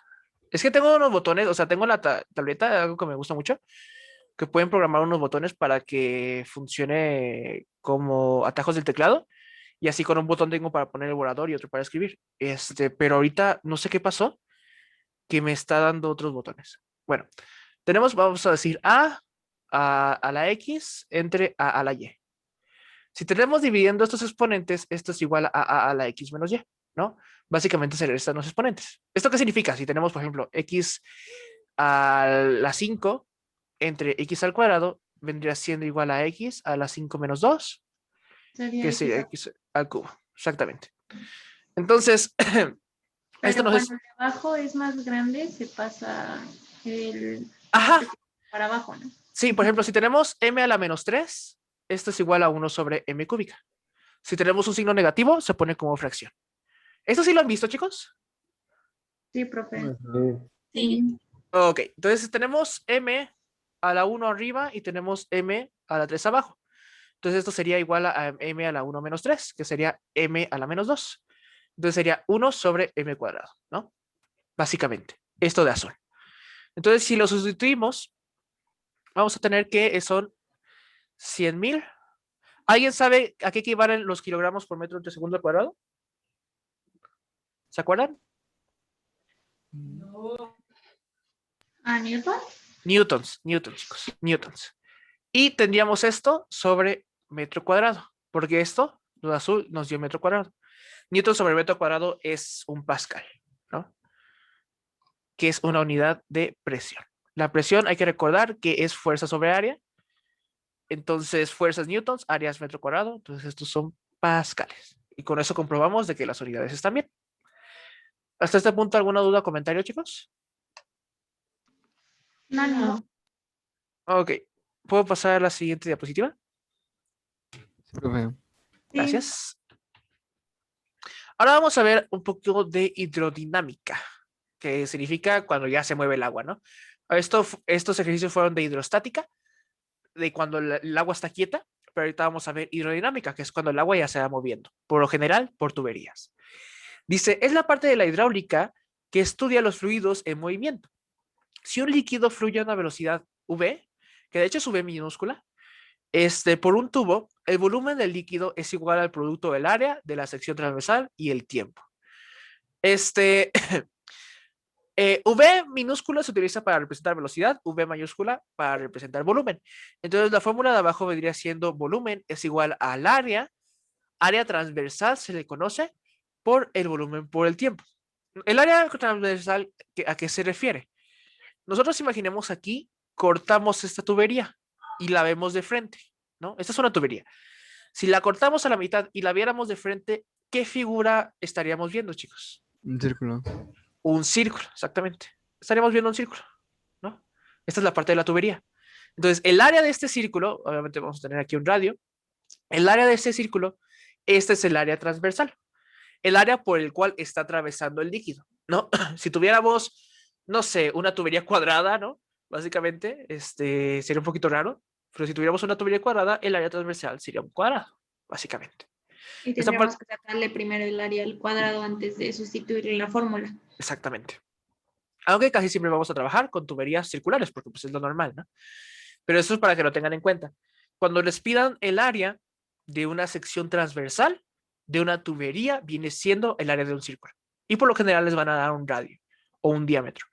Es que tengo unos botones, o sea, tengo la tableta, algo que me gusta mucho, que pueden programar unos botones para que funcione como atajos del teclado. Y así con un botón tengo para poner el borrador y otro para escribir. Pero ahorita no sé qué pasó, que me está dando otros botones. Bueno, tenemos, vamos a decir a la X entre a la Y. Si tenemos dividiendo estos exponentes, esto es igual a la X menos Y, ¿no? Básicamente se le restan los exponentes. ¿Esto qué significa? Si tenemos, por ejemplo, X a la 5 entre X al cuadrado, vendría siendo igual a X a la 5 menos 2, Sería que sería X. X al cubo. Exactamente. Entonces, esto Pero nos es... cuando el de abajo es más grande, se pasa el Ajá. para abajo, ¿no? Sí, por ejemplo, si tenemos m a la menos 3, esto es igual a 1 sobre m cúbica. Si tenemos un signo negativo, se pone como fracción. ¿Esto sí lo han visto, chicos? Sí, profe. Sí. Sí. Ok, entonces tenemos m a la 1 arriba y tenemos m a la 3 abajo. Entonces esto sería igual a m a la 1 menos 3, que sería m a la menos 2. Entonces sería 1 sobre m cuadrado, ¿no? Básicamente, esto de azul. Entonces, si lo sustituimos, vamos a tener que son 100,000. ¿Alguien sabe a qué equivalen los kilogramos por metro entre segundo al cuadrado? ¿Se acuerdan? ¿A Newton? Newtons, chicos, newtons. Y tendríamos esto sobre metro cuadrado, porque esto, lo de azul, nos dio metro cuadrado. Newton sobre metro cuadrado es un pascal, ¿no? que es una unidad de presión. La presión hay que recordar que es fuerza sobre área. Entonces, fuerzas newtons, áreas metro cuadrado. Entonces, estos son pascales. Y con eso comprobamos de que las unidades están bien. ¿Hasta este punto alguna duda o comentario, chicos? No. Ok. ¿Puedo pasar a la siguiente diapositiva? Sí, profe. Sí. Gracias. Ahora vamos a ver un poco de hidrodinámica, que significa cuando ya se mueve el agua, ¿no? Estos ejercicios fueron de hidrostática, de cuando el agua está quieta, pero ahorita vamos a ver hidrodinámica, que es cuando el agua ya se va moviendo, por lo general por tuberías. Dice, es la parte de la hidráulica que estudia los fluidos en movimiento. Si un líquido fluye a una velocidad V, que de hecho es V minúscula, por un tubo, el volumen del líquido es igual al producto del área, de la sección transversal y el tiempo. V minúscula se utiliza para representar velocidad, V mayúscula para representar volumen. Entonces la fórmula de abajo vendría siendo volumen es igual al área transversal se le conoce por el volumen por el tiempo. El área transversal, ¿a qué se refiere? Nosotros imaginemos aquí, cortamos esta tubería y la vemos de frente, ¿no? Esta es una tubería. Si la cortamos a la mitad y la viéramos de frente, ¿qué figura estaríamos viendo, chicos? Un círculo. Un círculo, exactamente. Estaríamos viendo un círculo, ¿no? Esta es la parte de la tubería. Entonces, el área de este círculo, obviamente vamos a tener aquí un radio, el área de este círculo, este es el área transversal, el área por el cual está atravesando el líquido, ¿no? Si tuviéramos, no sé, una tubería cuadrada, ¿no? Básicamente, sería un poquito raro, pero si tuviéramos una tubería cuadrada, el área transversal sería un cuadrado, básicamente. Y tendríamos que sacarle primero el área al cuadrado antes de sustituirle la fórmula. Exactamente. Aunque casi siempre vamos a trabajar con tuberías circulares, porque pues es lo normal, ¿no? Pero eso es para que lo tengan en cuenta. Cuando les pidan el área de una sección transversal de una tubería, viene siendo el área de un círculo. Y por lo general les van a dar un radio o un diámetro,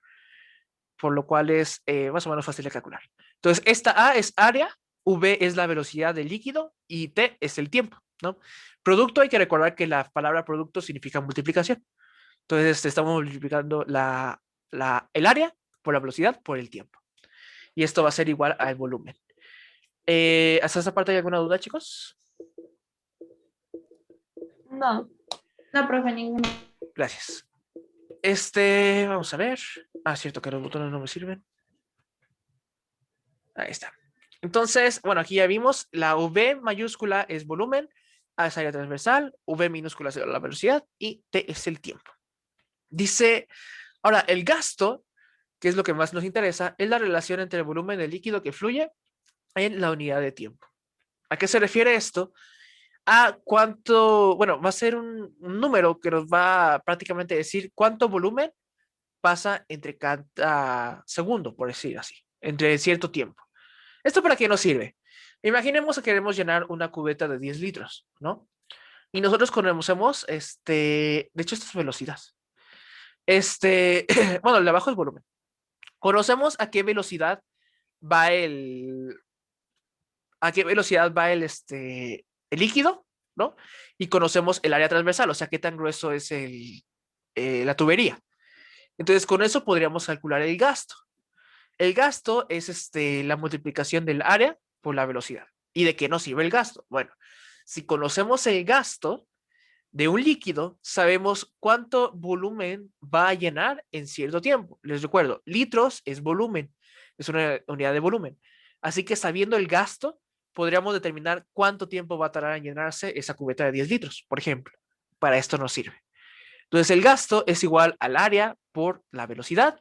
por lo cual es más o menos fácil de calcular. Entonces, esta A es área, V es la velocidad del líquido y T es el tiempo, ¿no? Producto, hay que recordar que la palabra producto significa multiplicación. Entonces, estamos multiplicando el área por la velocidad por el tiempo. Y esto va a ser igual al volumen. ¿Hasta esta parte hay alguna duda, chicos? No. No, profe, ninguno. Gracias. Vamos a ver. Ah, cierto que los botones no me sirven. Ahí está. Entonces, bueno, aquí ya vimos, la V mayúscula es volumen, A es área transversal, V minúscula es la velocidad y T es el tiempo. Dice, ahora, el gasto, que es lo que más nos interesa, es la relación entre el volumen del líquido que fluye en la unidad de tiempo. ¿A qué se refiere esto? A cuánto, bueno, va a ser un número que nos va a prácticamente decir cuánto volumen pasa entre cada segundo, por decir así, entre cierto tiempo. ¿Esto para qué nos sirve? Imaginemos que queremos llenar una cubeta de 10 litros, ¿no? Y nosotros conocemos, de hecho, esto es velocidad. Bueno, el de abajo es volumen. Conocemos a qué velocidad va el líquido, ¿no? Y conocemos el área transversal, o sea, qué tan grueso es la tubería. Entonces, con eso podríamos calcular el gasto. El gasto es la multiplicación del área por la velocidad. ¿Y de qué nos sirve el gasto? Bueno, si conocemos el gasto de un líquido, sabemos cuánto volumen va a llenar en cierto tiempo. Les recuerdo, litros es volumen, es una unidad de volumen. Así que sabiendo el gasto, podríamos determinar cuánto tiempo va a tardar en llenarse esa cubeta de 10 litros, por ejemplo. Para esto nos sirve. Entonces, el gasto es igual al área por la velocidad,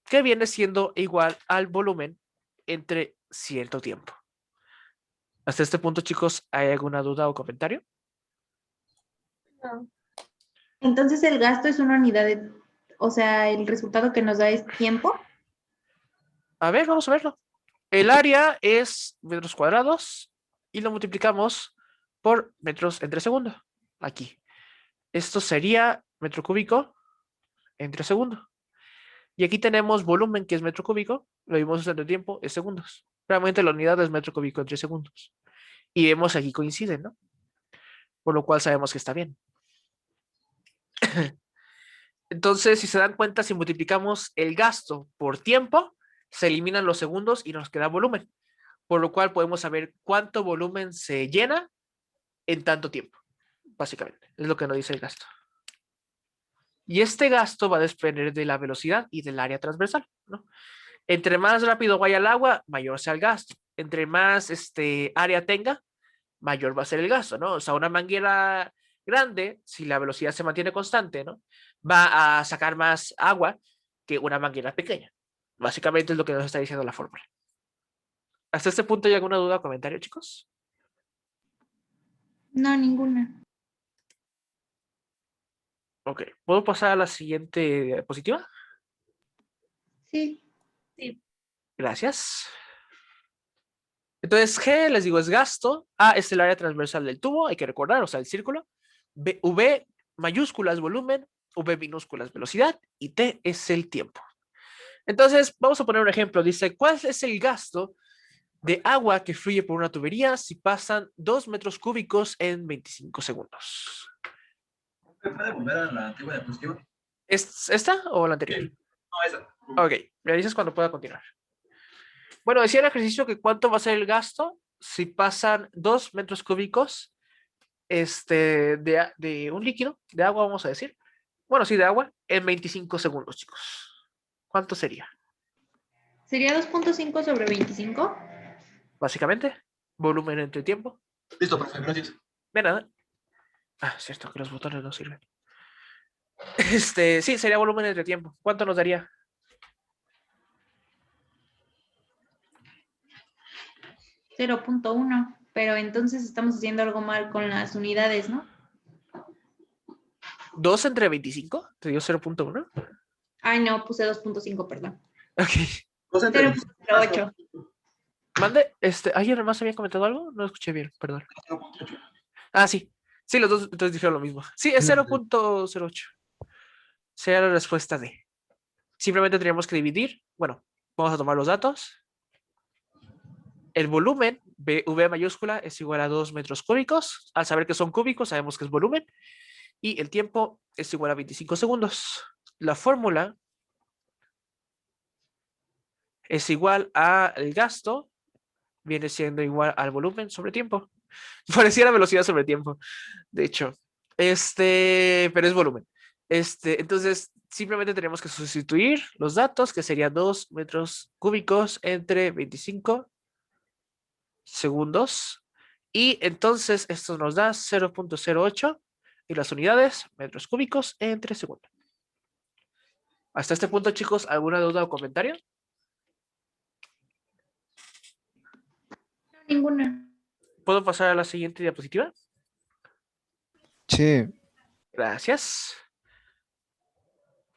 que viene siendo igual al volumen entre cierto tiempo. Hasta este punto, chicos, ¿hay alguna duda o comentario? No. Entonces el gasto es una unidad de, o sea, el resultado que nos da es tiempo. A ver, vamos a verlo. El área es metros cuadrados y lo multiplicamos por metros entre segundo. Aquí. Esto sería metro cúbico entre segundo. Y aquí tenemos volumen, que es metro cúbico. Lo vimos en el tiempo, es segundos. Realmente la unidad es metro cúbico entre segundos. Y vemos aquí coinciden, ¿no? Por lo cual sabemos que está bien. Entonces, si se dan cuenta, si multiplicamos el gasto por tiempo, se eliminan los segundos y nos queda volumen, por lo cual podemos saber cuánto volumen se llena en tanto tiempo, básicamente. Es lo que nos dice el gasto. Y este gasto va a depender de la velocidad y del área transversal, ¿no? Entre más rápido vaya el agua, mayor sea el gasto. Entre más área tenga, mayor va a ser el gasto, ¿no? O sea, una manguera grande, si la velocidad se mantiene constante, ¿no? Va a sacar más agua que una manguera pequeña. Básicamente es lo que nos está diciendo la fórmula. ¿Hasta este punto hay alguna duda o comentario, chicos? No, ninguna. Ok, ¿puedo pasar a la siguiente diapositiva? Sí. Gracias. Entonces, G, les digo, es gasto. A es el área transversal del tubo, hay que recordar, o sea, el círculo. V mayúscula es volumen, V minúscula es velocidad y T es el tiempo. Entonces, vamos a poner un ejemplo. Dice, ¿cuál es el gasto de agua que fluye por una tubería si pasan 2 metros cúbicos en 25 segundos? ¿Puede volver a la antigua diapositiva? ¿Es esta o la anterior? No, esa. Ok, me dices cuando pueda continuar. Bueno, decía el ejercicio que cuánto va a ser el gasto si pasan 2 metros cúbicos de un líquido, de agua, vamos a decir. Bueno, sí, de agua, en 25 segundos, chicos. ¿Cuánto sería? ¿Sería 2.5 sobre 25? Básicamente, volumen entre tiempo. Listo, profe, gracias. De nada. Ah, cierto que los botones no sirven. Sí, sería volumen entre tiempo. ¿Cuánto nos daría? 0.1, pero entonces estamos haciendo algo mal con las unidades, ¿no? 2 entre 25, te dio 0.1. Ay, no, puse 2.5, perdón. Ok. 0.08. Mande, ¿alguien más había comentado algo? No escuché bien, perdón. Ah, sí. Sí, los dos entonces dijeron lo mismo. Sí, es 0.08. Sería la respuesta D. Simplemente tenemos que dividir. Bueno, vamos a tomar los datos. El volumen, V mayúscula, es igual a 2 metros cúbicos. Al saber que son cúbicos, sabemos que es volumen. Y el tiempo es igual a 25 segundos. La fórmula es igual al gasto, viene siendo igual al volumen sobre tiempo. Pareciera velocidad sobre tiempo, de hecho. Pero es volumen. Entonces, simplemente tenemos que sustituir los datos, que serían 2 metros cúbicos entre 25 segundos. Y entonces esto nos da 0.08 y las unidades, metros cúbicos entre segundo. Hasta este punto, chicos, ¿alguna duda o comentario? Ninguna. ¿Puedo pasar a la siguiente diapositiva? Sí. Gracias.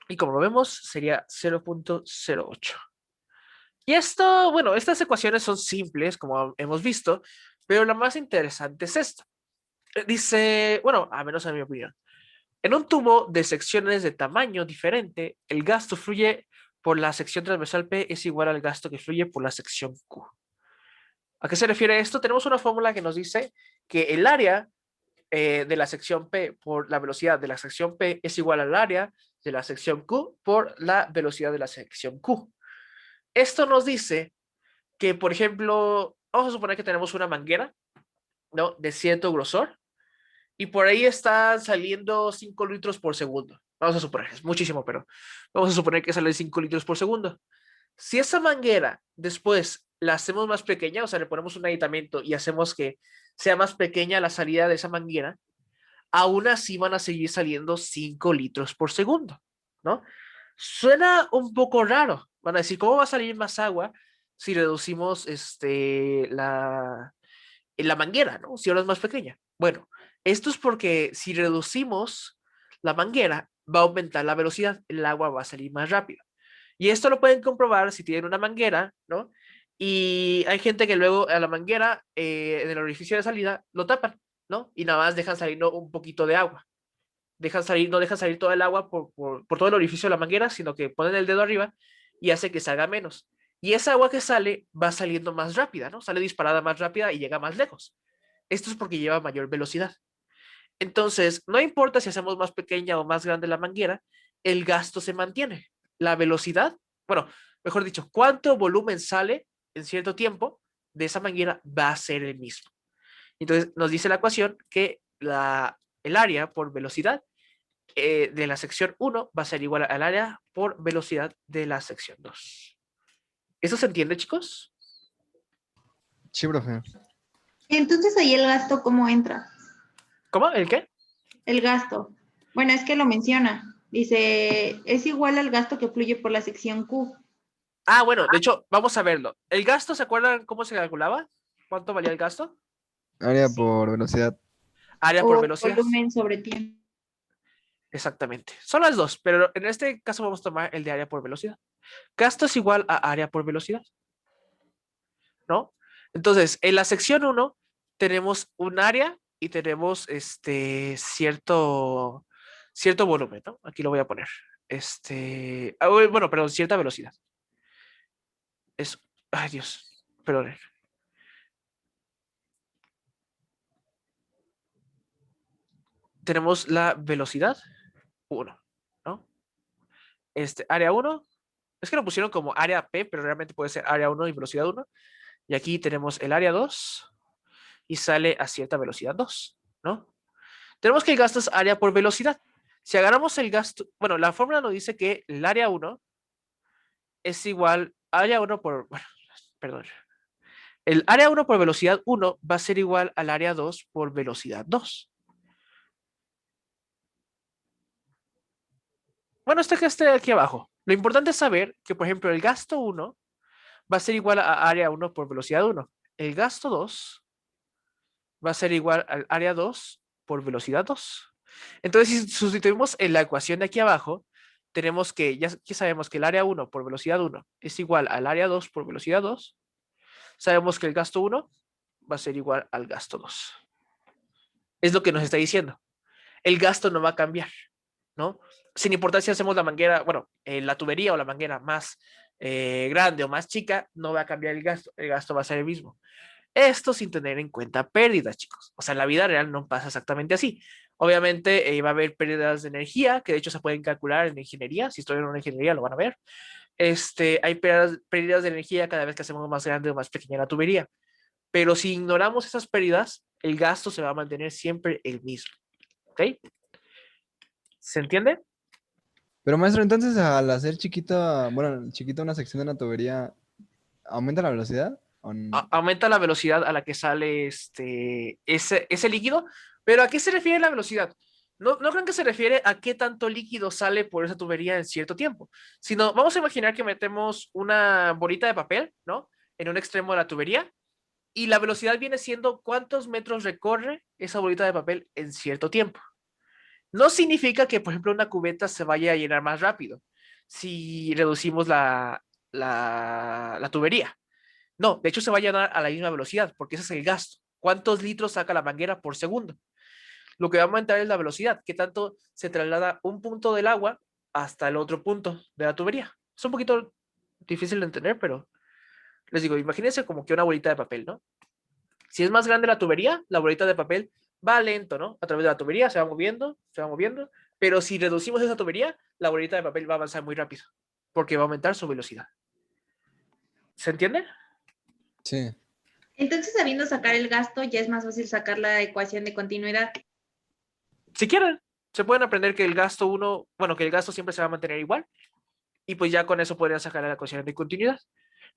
Y como lo vemos, sería 0.08. Y esto, bueno, estas ecuaciones son simples, como hemos visto, pero la más interesante es esta. Dice, bueno, a menos en mi opinión, en un tubo de secciones de tamaño diferente, el gasto fluye por la sección transversal P es igual al gasto que fluye por la sección Q. ¿A qué se refiere esto? Tenemos una fórmula que nos dice que el área de la sección P por la velocidad de la sección P es igual al área de la sección Q por la velocidad de la sección Q. Esto nos dice que, por ejemplo, vamos a suponer que tenemos una manguera, ¿no?, de cierto grosor y por ahí están saliendo 5 litros por segundo. Vamos a suponer, es muchísimo, pero vamos a suponer que sale 5 litros por segundo. Si esa manguera después la hacemos más pequeña, o sea, le ponemos un aditamento y hacemos que sea más pequeña la salida de esa manguera, aún así van a seguir saliendo 5 litros por segundo, ¿no? Suena un poco raro. Van a decir, ¿cómo va a salir más agua si reducimos la manguera, ¿no? Si ahora es más pequeña. Bueno, esto es porque si reducimos la manguera, va a aumentar la velocidad, el agua va a salir más rápido. Y esto lo pueden comprobar si tienen una manguera, ¿no? Y hay gente que luego a la manguera, en el orificio de salida, lo tapan, ¿no? Y nada más dejan salir, ¿no?, un poquito de agua. No dejan salir todo el agua por todo el orificio de la manguera, sino que ponen el dedo arriba y hace que salga menos. Y esa agua que sale va saliendo más rápida, ¿no? Sale disparada más rápida y llega más lejos. Esto es porque lleva mayor velocidad. Entonces, no importa si hacemos más pequeña o más grande la manguera, el gasto se mantiene. La velocidad, bueno, mejor dicho, cuánto volumen sale en cierto tiempo de esa manguera va a ser el mismo. Entonces nos dice la ecuación que el área por velocidad de la sección 1 va a ser igual al área por velocidad de la sección 2. ¿Eso se entiende, chicos? Sí, profe. Entonces ahí el gasto, ¿cómo entra? ¿Cómo? ¿El qué? El gasto. Bueno, es que lo menciona. Dice, es igual al gasto que fluye por la sección Q. Ah, bueno, de hecho, vamos a verlo. ¿El gasto, se acuerdan cómo se calculaba? ¿Cuánto valía el gasto? Área Sí. por velocidad. Área por O velocidad. volumen sobre tiempo. Exactamente. Son las dos, pero en este caso vamos a tomar el de área por velocidad. Gasto es igual a área por velocidad, ¿no? Entonces, en la sección 1 tenemos un área y tenemos cierto volumen, ¿no? Aquí lo voy a poner. Bueno, perdón, cierta velocidad. Ay, Dios, perdón. Tenemos la velocidad 1, ¿no? Área 1, es que lo pusieron como área P, pero realmente puede ser área 1 y velocidad 1. Y aquí tenemos el área 2 y sale a cierta velocidad 2, ¿no? Tenemos que el gasto es área por velocidad. Si agarramos el gasto, bueno, la fórmula nos dice que el área 1 es igual, área 1 por, bueno, perdón. El área 1 por velocidad 1 va a ser igual al área 2 por velocidad 2. Bueno, que esté aquí abajo. Lo importante es saber que, por ejemplo, el gasto 1 va a ser igual a área 1 por velocidad 1. El gasto 2 va a ser igual al área 2 por velocidad 2. Entonces, si sustituimos en la ecuación de aquí abajo, tenemos que, ya sabemos que el área 1 por velocidad 1 es igual al área 2 por velocidad 2. Sabemos que el gasto 1 va a ser igual al gasto 2. Es lo que nos está diciendo. El gasto no va a cambiar, ¿no? Sin importar si hacemos la manguera, bueno, la tubería o la manguera más grande o más chica, no va a cambiar el gasto va a ser el mismo. Esto sin tener en cuenta pérdidas, chicos. O sea, en la vida real no pasa exactamente así. Obviamente va a haber pérdidas de energía, que de hecho se pueden calcular en ingeniería. Si estoy en una ingeniería lo van a ver. Hay pérdidas de energía cada vez que hacemos más grande o más pequeña la tubería. Pero si ignoramos esas pérdidas, el gasto se va a mantener siempre el mismo. ¿Ok? ¿Se entiende? Pero maestro, entonces al hacer chiquita, bueno, chiquita una sección de una tubería, ¿aumenta la velocidad? Aumenta la velocidad a la que sale ese líquido. Pero ¿a qué se refiere la velocidad? No creo que se refiere a qué tanto líquido sale por esa tubería en cierto tiempo, sino vamos a imaginar que metemos una bolita de papel, ¿no? En un extremo de la tubería y la velocidad viene siendo cuántos metros recorre esa bolita de papel en cierto tiempo. No significa que, por ejemplo, una cubeta se vaya a llenar más rápido si reducimos la tubería. No, de hecho se va a llenar a la misma velocidad, porque ese es el gasto. ¿Cuántos litros saca la manguera por segundo? Lo que va a aumentar es la velocidad, que tanto se traslada un punto del agua hasta el otro punto de la tubería. Es un poquito difícil de entender, pero les digo, imagínense como que una bolita de papel, ¿no? Si es más grande la tubería, la bolita de papel va lento, ¿no? A través de la tubería se va moviendo, pero si reducimos esa tubería, la bolita de papel va a avanzar muy rápido, porque va a aumentar su velocidad. ¿Se entiende? Sí. Entonces, sabiendo sacar el gasto, ya es más fácil sacar la ecuación de continuidad. Si quieren, se pueden aprender que el gasto que el gasto siempre se va a mantener igual, y pues ya con eso podrían sacar la ecuación de continuidad,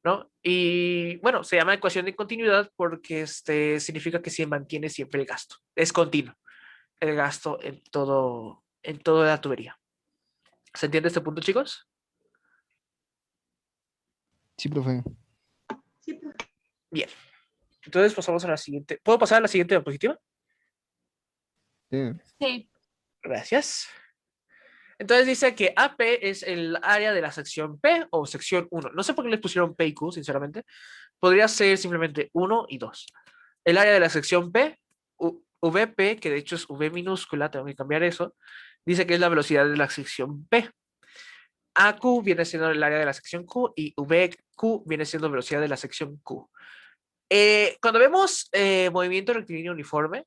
¿no? Y bueno, se llama ecuación de continuidad porque significa que se mantiene siempre el gasto, es continuo el gasto en toda la tubería. ¿Se entiende este punto, chicos? Sí, profe. Sí, profe. Bien. Entonces pasamos a la siguiente. ¿Puedo pasar a la siguiente diapositiva? Sí. Sí. Gracias. Entonces dice que AP es el área de la sección P o sección 1. No sé por qué les pusieron P y Q, sinceramente. Podría ser simplemente 1 y 2. El área de la sección P, VP, que de hecho es V minúscula, tengo que cambiar eso, dice que es la velocidad de la sección P. AQ viene siendo el área de la sección Q y VQ viene siendo velocidad de la sección Q. Cuando vemos movimiento rectilíneo uniforme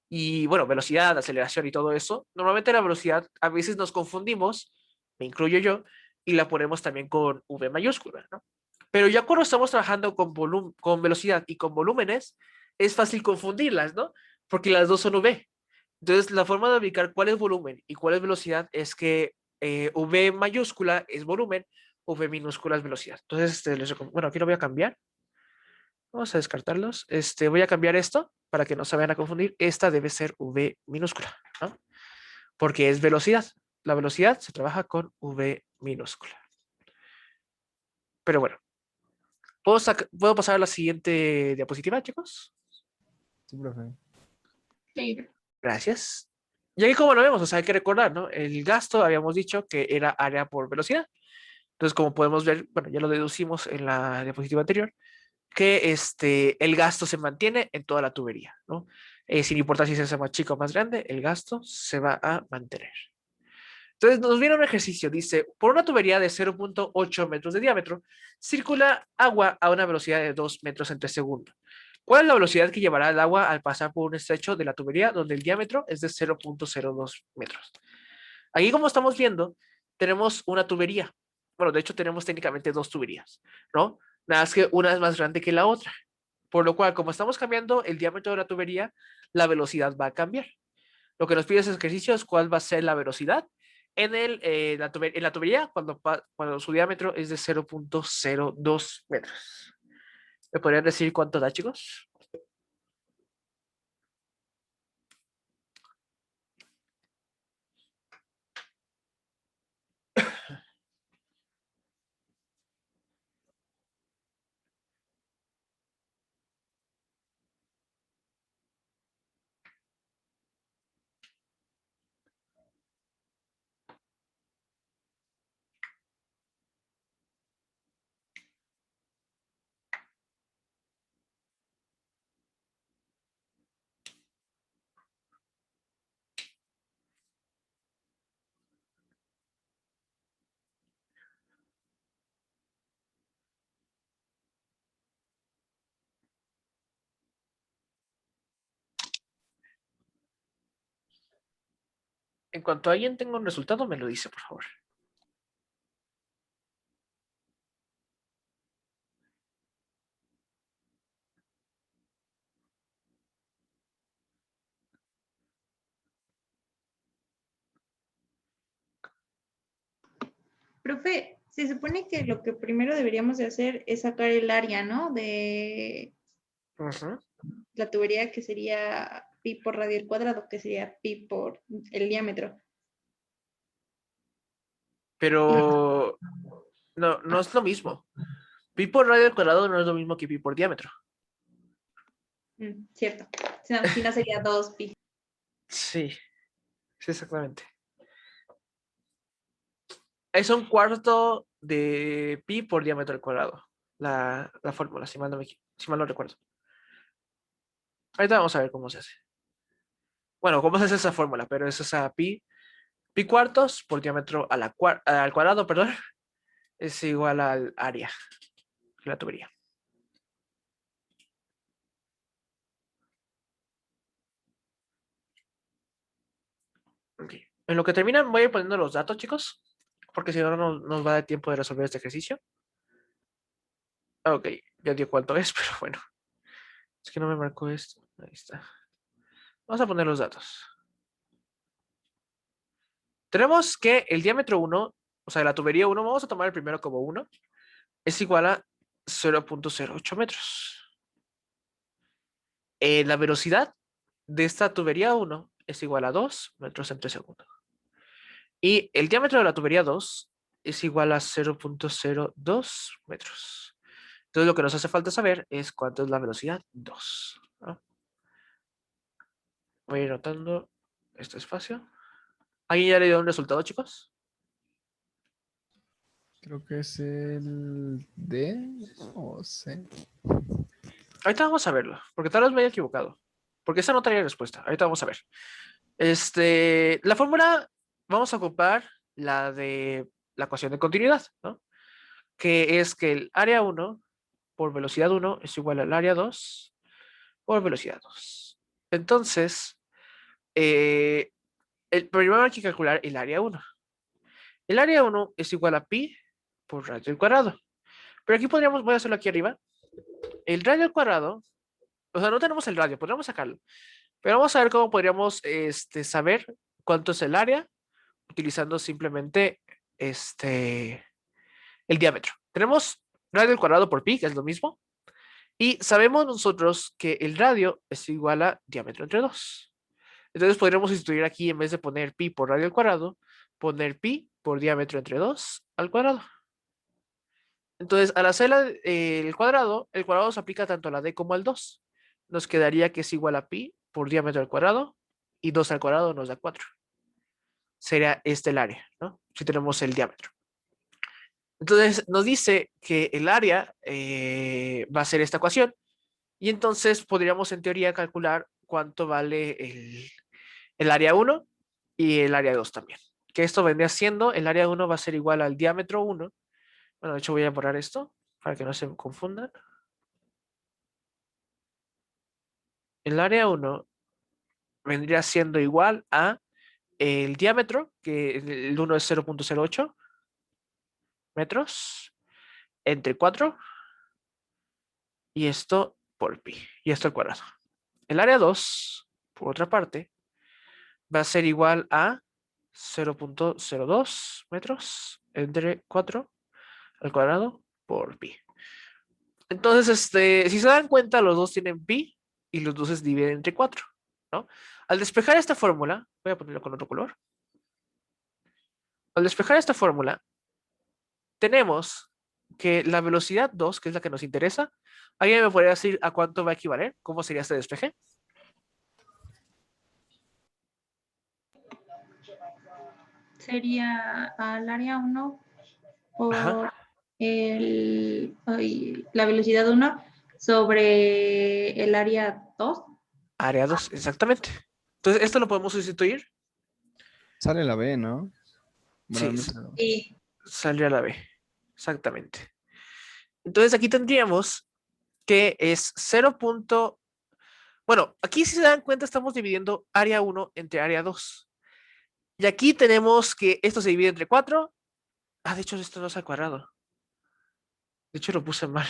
y, bueno, velocidad, aceleración y todo eso, normalmente la velocidad a veces nos confundimos me incluyo yo, y la ponemos también con V mayúscula, ¿no? Pero ya cuando estamos trabajando con velocidad y con volúmenes, es fácil confundirlas, ¿no? Porque las dos son V. Entonces, la forma de ubicar cuál es volumen y cuál es velocidad es que V mayúscula es volumen, V minúscula es velocidad. Entonces, bueno, aquí lo voy a cambiar. Vamos a descartarlos. Voy a cambiar esto para que no se vayan a confundir. Esta debe ser V minúscula, ¿no? Porque es velocidad. La velocidad se trabaja con V minúscula. Pero bueno, ¿puedo pasar a la siguiente diapositiva, chicos? Sí, profe. Sí. Gracias. Y aquí como lo vemos, o sea, hay que recordar, ¿no? El gasto habíamos dicho que era área por velocidad. Entonces, como podemos ver, bueno, ya lo deducimos en la diapositiva anterior, que el gasto se mantiene en toda la tubería, ¿no? Sin importar si se hace más chico o más grande, el gasto se va a mantener. Entonces, nos viene un ejercicio, dice, por una tubería de 0.8 metros de diámetro, circula agua a una velocidad de 2 metros entre segundo. ¿Cuál es la velocidad que llevará el agua al pasar por un estrecho de la tubería donde el diámetro es de 0.02 metros? Aquí, como estamos viendo, tenemos una tubería. Bueno, de hecho, tenemos técnicamente dos tuberías, ¿no? Nada más que una es más grande que la otra. Por lo cual, como estamos cambiando el diámetro de la tubería, la velocidad va a cambiar. Lo que nos pide ese ejercicio es cuál va a ser la velocidad en la tubería cuando su diámetro es de 0.02 metros. ¿Me podrían decir cuánto da, chicos? En cuanto alguien tenga un resultado, me lo dice, por favor. Profe, se supone que lo que primero deberíamos de hacer es sacar el área, ¿no? De Ujú. la tubería que sería pi por radio al cuadrado, que sería pi por el diámetro. Pero no es lo mismo. Pi por radio al cuadrado no es lo mismo que pi por diámetro. Cierto. Si no sería 2 pi. Sí, sí, exactamente. Es un cuarto de pi por diámetro al cuadrado. La fórmula, si mal no recuerdo. Ahorita vamos a ver cómo se hace. Bueno, cómo se hace esa fórmula, pero es esa pi cuartos por diámetro al cuadrado, perdón, es igual al área de la tubería. Okay. En lo que terminan, voy a ir poniendo los datos, chicos, porque si no, nos va a dar tiempo de resolver este ejercicio. Ok, ya dio cuánto es, pero bueno. Es que no me marcó esto. Ahí está. Vamos a poner los datos. Tenemos que el diámetro 1, o sea, de la tubería 1, vamos a tomar el primero como 1, es igual a 0.08 metros. La velocidad de esta tubería 1 es igual a 2 metros entre segundo. Y el diámetro de la tubería 2 es igual a 0.02 metros. Entonces lo que nos hace falta saber es cuánto es la velocidad 2. ¿No? Voy a ir notando este espacio. ¿Alguien ya le dio un resultado, chicos? Creo que es el D o C. Ahorita vamos a verlo, porque tal vez me haya equivocado. Porque esa no traía respuesta. Ahorita vamos a ver. La fórmula, vamos a ocupar la de la ecuación de continuidad, ¿no? Que es que el área 1 por velocidad 1 es igual al área 2 por velocidad 2. Entonces, primero hay que calcular el área 1. El área 1 es igual a pi por radio al cuadrado. Pero aquí podríamos, voy a hacerlo aquí arriba. El radio al cuadrado, o sea, no tenemos el radio, podríamos sacarlo. Pero vamos a ver cómo podríamos saber cuánto es el área utilizando simplemente el diámetro. Tenemos radio al cuadrado por pi, que es lo mismo. Y sabemos nosotros que el radio es igual a diámetro entre 2. Entonces podríamos sustituir aquí, en vez de poner pi por radio al cuadrado, poner pi por diámetro entre 2 al cuadrado. Entonces, al hacer el cuadrado se aplica tanto a la d como al 2. Nos quedaría que es igual a pi por diámetro al cuadrado, y 2 al cuadrado nos da 4. Sería el área, ¿no? Si tenemos el diámetro. Entonces, nos dice que el área va a ser esta ecuación, y entonces podríamos en teoría calcular cuánto vale el área 1 y el área 2 también. Que esto vendría siendo, el área 1 va a ser igual al diámetro 1. Bueno, de hecho voy a borrar esto para que no se confundan. El área 1 vendría siendo igual a el diámetro, que el 1 es 0.08 metros, entre 4, y esto por pi, y esto al cuadrado. El área 2, por otra parte, va a ser igual a 0.02 metros, entre 4 al cuadrado por pi. Entonces, si se dan cuenta, los dos tienen pi y los dos se dividen entre 4, ¿no? Al despejar esta fórmula, voy a ponerlo con otro color. Al despejar esta fórmula, tenemos que la velocidad 2, que es la que nos interesa, ¿alguien me podría decir a cuánto va a equivaler? ¿Cómo sería este despeje? Sería al área 1 por Ajá. la velocidad 1 sobre el área 2. Área 2, exactamente. Entonces, esto lo podemos sustituir. Sale la B, ¿no? Bueno, Sí, no sé. Y saldría la B. Exactamente. Entonces, aquí tendríamos que es 0. Bueno, aquí si se dan cuenta estamos dividiendo área 1 entre área 2. Y aquí tenemos que esto se divide entre 4. Ah, de hecho esto no es al cuadrado. De hecho lo puse mal.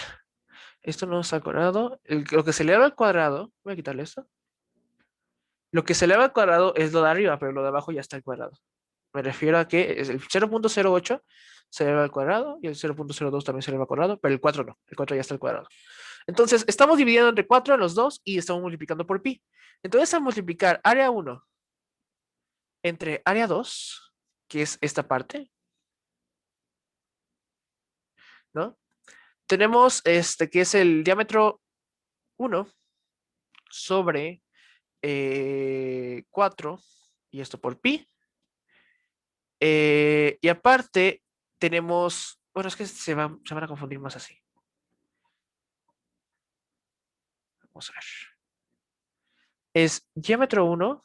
Esto no es al cuadrado. Lo que se eleva al cuadrado, voy a quitarle esto. Lo que se eleva al cuadrado es lo de arriba, pero lo de abajo ya está al cuadrado. Me refiero a que es el 0.08 se eleva al cuadrado y el 0.02 también se eleva al cuadrado, pero el 4 no. El 4 ya está al cuadrado. Entonces, estamos dividiendo entre 4 en los dos y estamos multiplicando por pi. Entonces, al multiplicar área 1 entre área 2, que es esta parte, ¿no? Tenemos que es el diámetro 1 sobre 4, y esto por pi. Y aparte, tenemos, bueno, es que se van a confundir más así. Vamos a ver. Es diámetro 1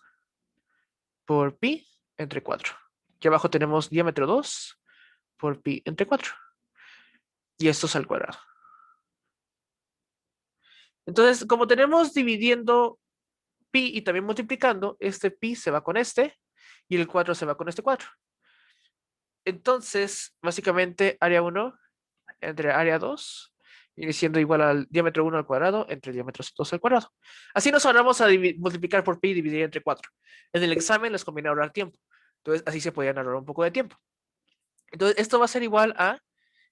por pi entre 4. Aquí abajo tenemos diámetro 2 por pi entre 4. Y esto es al cuadrado. Entonces, como tenemos dividiendo pi y también multiplicando, este pi se va con este y el 4 se va con este 4. Entonces, básicamente, área 1 entre área 2 viene siendo igual al diámetro 1 al cuadrado entre diámetro 2 al cuadrado. Así nos ahorramos a multiplicar por pi y dividir entre 4. En el examen les conviene ahorrar tiempo. Entonces, así se podían ahorrar un poco de tiempo. Entonces, esto va a ser igual a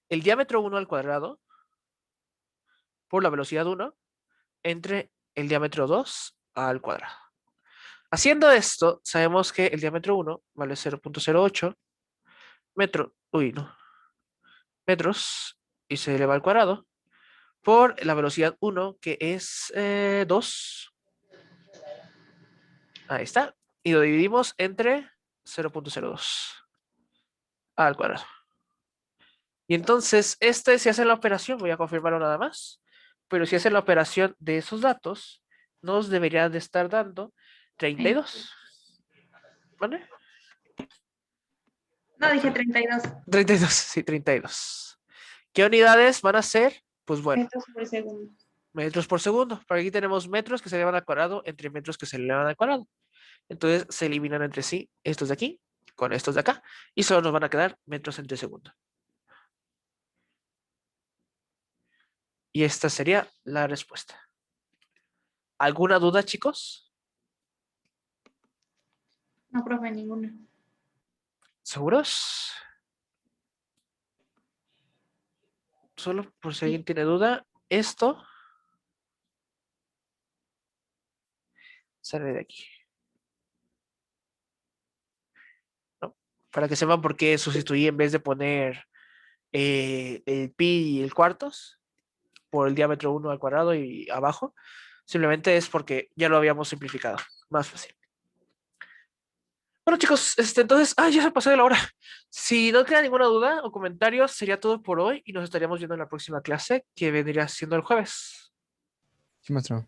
el diámetro 1 al cuadrado por la velocidad 1 entre el diámetro 2 al cuadrado. Haciendo esto, sabemos que el diámetro 1 vale 0.08 metros y se eleva al cuadrado por la velocidad 1, que es 2. Ahí está. Y lo dividimos entre 0.02 al cuadrado. Y entonces, si hace la operación, voy a confirmarlo nada más, pero si hace la operación de esos datos, nos debería de estar dando 32. ¿Vale? no, dije 32 32, sí, 32. ¿Qué unidades van a ser? Pues bueno, metros por segundo. metros por segundo. Por aquí tenemos metros que se elevan al cuadrado entre metros que se elevan al cuadrado. Entonces se eliminan entre sí estos de aquí con estos de acá y solo nos van a quedar metros entre segundo. Y esta sería la respuesta. ¿Alguna duda, chicos? No, profe, ninguna. ¿Seguros? Solo por si Sí. alguien tiene duda, esto sale de aquí. ¿No? Para que sepan por qué sustituí en vez de poner el pi y el cuartos por el diámetro 1 al cuadrado y abajo. Simplemente es porque ya lo habíamos simplificado. Más fácil. Bueno, chicos, entonces, ya se pasó de la hora. Si no queda ninguna duda o comentario, sería todo por hoy y nos estaríamos viendo en la próxima clase que vendría siendo el jueves. Sí, maestro.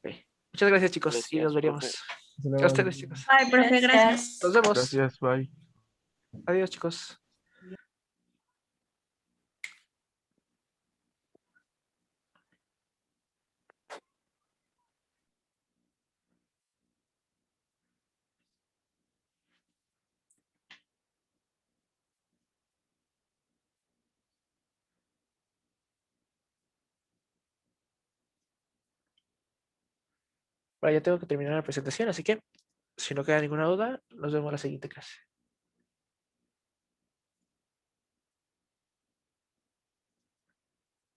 Ok. Muchas gracias, chicos, y Gracias, nos profe. veríamos. Hasta A luego. ustedes, chicos. Ay, profe, gracias. Nos vemos. Gracias, bye. Adiós, chicos. Bueno, ya tengo que terminar la presentación, así que si no queda ninguna duda, nos vemos en la siguiente clase.